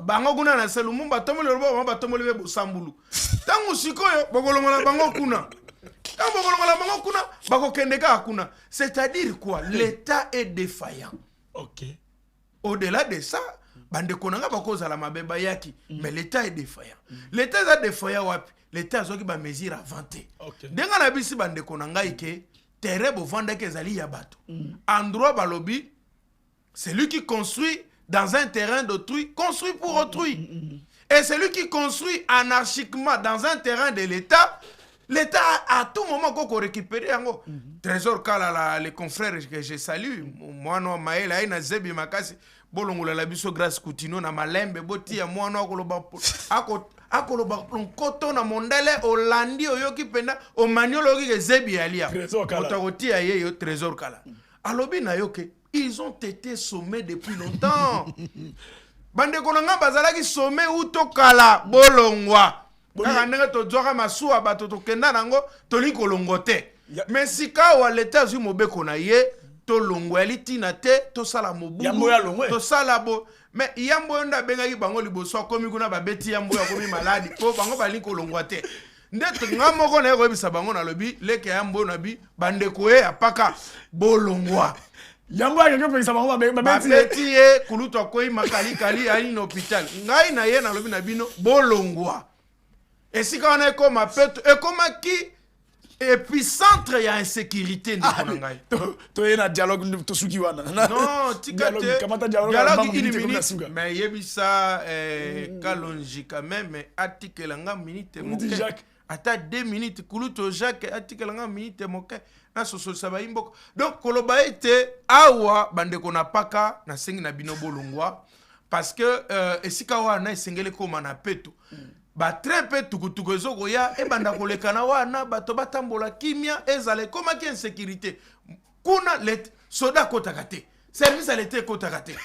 Bango kuna na se Lumumba tomole ba tomole be bosambulu. Tango sikoyo bakolongo na bango kuna. Tango bakolongo na bango kuna bakokende kaka kuna. C'est-à-dire quoi? L'État est défaillant. Ok. Au-delà de ça, bande konanga bakoza la mabeba yaki, mais l'État est défaillant. L'État est défaillant wapi? L'État a ba mesure à vanter. Denga na bisi bande konanga ike terre bo vanda ke zali ya bato. Endroit balobi, celui qui construit dans un terrain d'autrui construit pour autrui. Et celui qui construit anarchiquement dans un terrain de l'État, l'État à tout moment qu'on récupère. Trésor Kalala, les confrères que je salue, moi non maël na zebi makasi bolongola la biso grâce Coutinho na malembe boti ya moi no akoloba akoloba koto na mondele olandi oyoki penda o maniolo ki zebi alia otakoti aye yo Trésor Kala alobi na yoke ils ont été sommés depuis longtemps. Bande konanga bazalaki sommé uto kala bolongwa kaka ndenge tozwaka masuwa bato tokenda nango toli kolongo te. Mais si kawa l'État zui mobeko na ye to longwa litina te to sala mobu to sala bo mais yambo nda bengaki bango liboso komi kuna babeti yambo ya komi maladi ko bango bali kolongwa te. Ndete ngamoko na yebisa bango na lobi leke yambo na bi bande koe apaka bolongwa. Yambo ya keke pesa bango babeti ye kuluto koi makali kali ali na hôpital. Ngai na ye na lobi na bino bolongwa. Et si quand on est comme peto et comme qui épicentre il y a insécurité ngai. To yena dialogue to suki wana. Non, tikate. Dialogue qui minute. Mais yebisa Kalonji quand même article nga minute mo. Ata 2 minutes kuluto Jacques article nga minute mo ke. Na soso sabaimbo. Donc koloba ete awa bande kona paka na sengi na bino bolongwa parce que esika wana esengele koma na peto. Ba très peu tukutuku ezoko ya e banda kolekana wana bato batambola kimia ezale koma ki insécurité kuna let soda kotakate service à l'été kotakate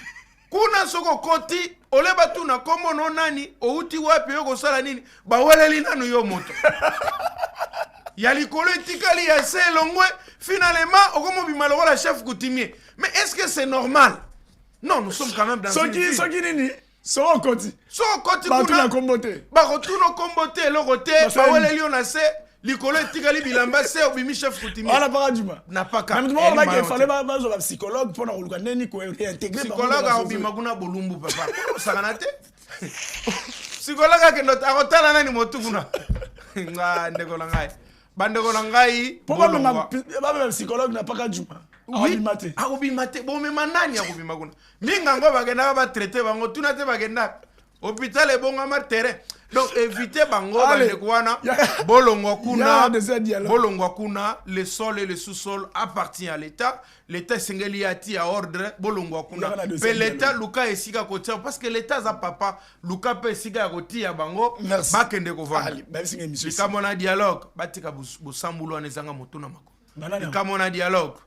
kuna soko koti ole batu na komo no nani outi wapi yoko sala nini ba weleli nanu yo moto ya likolo etikali ya se longwe finalement okomo bimalo la chef coutumier. Mais est-ce que c'est normal? Non, nous sommes quand même dans une ville. Soki nini so koti kuna kombote ba retourno kombote le roté ba wele liona se likolo etikali bilamba se obimi chef coutumier ala para duma na paka même moi ba ke fallait ba zo ba psychologue pour na koluka neni ko réintégrer psychologue a obima kuna bolumbu papa osangana te psychologue ke not akotala nani motu kuna nga ndeko na ngai bandeko na ngai pourquoi ba psychologue na paka duma? Oui, akobimate bon mais manani akobima kuna minga ngo bagenda ba traiter bango tuna te bagenda hôpital e bonga ma terrain. Donc éviter bango bande kwana bolongo kuna le sol et le sous-sol appartient à l'État. L'État sengeli ati à ordre bolongo kuna mais l'État luka esika kotia parce que l'État za papa luka pe esika kotia bango bakende kovanda likamona dialogue batika bosambulo anezanga motuna mako likamona dialogue.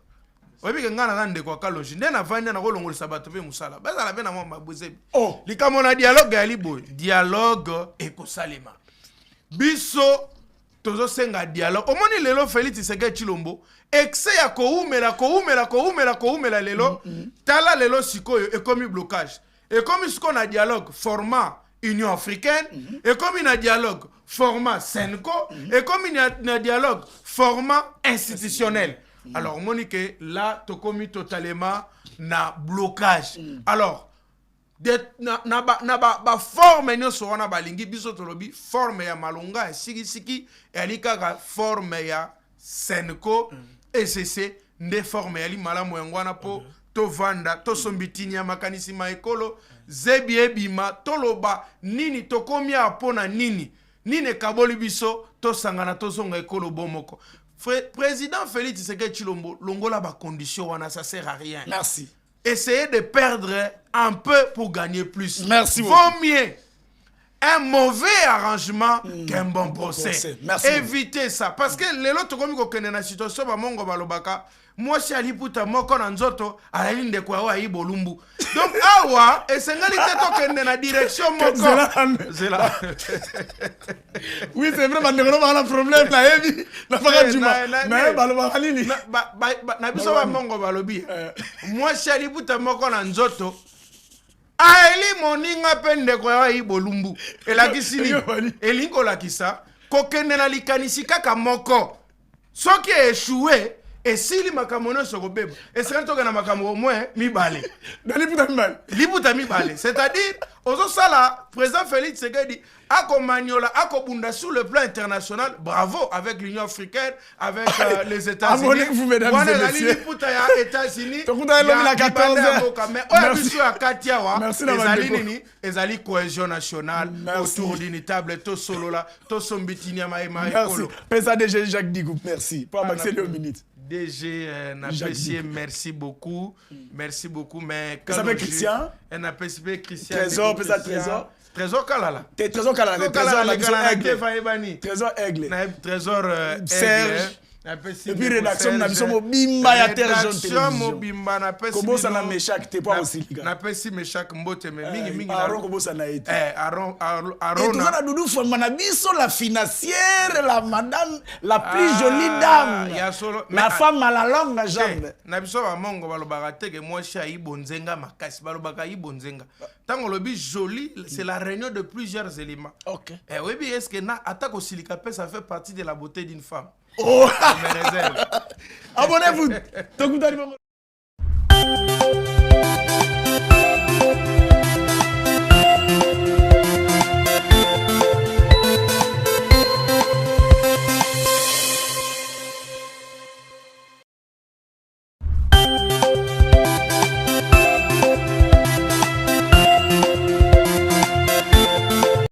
Obi ke ngana ngande kwa Kalonji ndena vanya na kolongolisa bato pe musala bazala pe na mwa bozebi likamona dialogue ya libo dialogue ekosalema biso tozo senga dialogue omoni lelo Félix Tshisekedi Tshilombo excès ya koumela lelo tala lelo sikoyo ekomi blocage ekomi siko na dialogue format Union africaine ekomi na dialogue format Senko ekomi na dialogue format institutionnel. Alors, Monique, là, tu as commis totalement na blocage. Alors, na forme nyo so wana balingi biso tolobi forme ya malunga siki et alika forme ya Senko ECC nde forme ya li malamu yangwana po to vanda to sombitinya makanisi maekolo zebi ebima toloba nini to komia apona nini kaboli biso to sangana to zonga ekolo bomoko. Président Félix Tshisekedi Tshilombo, longola ba condition wana ça sert à rien. Merci. Essayez de perdre un peu pour gagner plus. Merci. Vaut mieux un mauvais arrangement qu'un bon procès. Merci. Évitez ça parce que les autres comme ko kene na situation ba mongo balobaka moi si aliputa moko na nzoto alinde kwa wa ibolumbu. Donc awa esengali teto kende na direction moko. Zela. Oui, c'est vrai bande ko ba problème na ebi na faka juma. Na baloba nini? Na biso ba mongo balobi. Moi si aliputa moko na nzoto aeli moninga pende kwa wa ibolumbu. Elakisini elinko lakisa kokende na likanisi kaka moko. soki échoué esili makambo nyonso kobeba esengeli tokenda makambo au moins mibale libuta mibale c'est-à-dire ozosala président Félix Tshisekedi akomaniola akobunda sur le plan international bravo avec l'Union africaine avec les États-Unis Abonnez-vous, mesdames et messieurs. libuta ya États-Unis Tokuta elongi na 14h. mais oya biso ya katia wa Merci na ezali bandeko. nini ezali cohésion nationale Merci. autour d'une table to solola to sombitini ya maema Merci. ekolo PSADG Jacques Digou, merci. Pour Maxime Léo Minute. DG Napesier, merci beaucoup. Merci beaucoup. Mais Ça s'appelle Christian. Napesier, Christian. Trésor, peut-être Trésor. Trésor Kalala. Trésor Kalala. Trésor Aigle. Trésor Aigle. Trésor Serge. Et puis rédaction Nabiso Mobimba ya Terre Jaune Rédaction Mobimba Napesi. Kobosa na Meshak te pas aussi. Napesi Meshak Mbote mais mingi mingi Aaron Kobosa na été. Aaron Et tout ça na Doudou Fomana biso la financière, la madame la plus jolie dame. La femme à la longue jambe. Nabiso ba mongo balobaka te que moi cha ibonzenga makasi balobaka ibonzenga. Tango lobi joli, c'est la réunion de plusieurs éléments. OK. Et oui, est-ce que na attaque au silicape ça fait partie de la beauté d'une femme? Oh. Mes réserves. Abonnez-vous.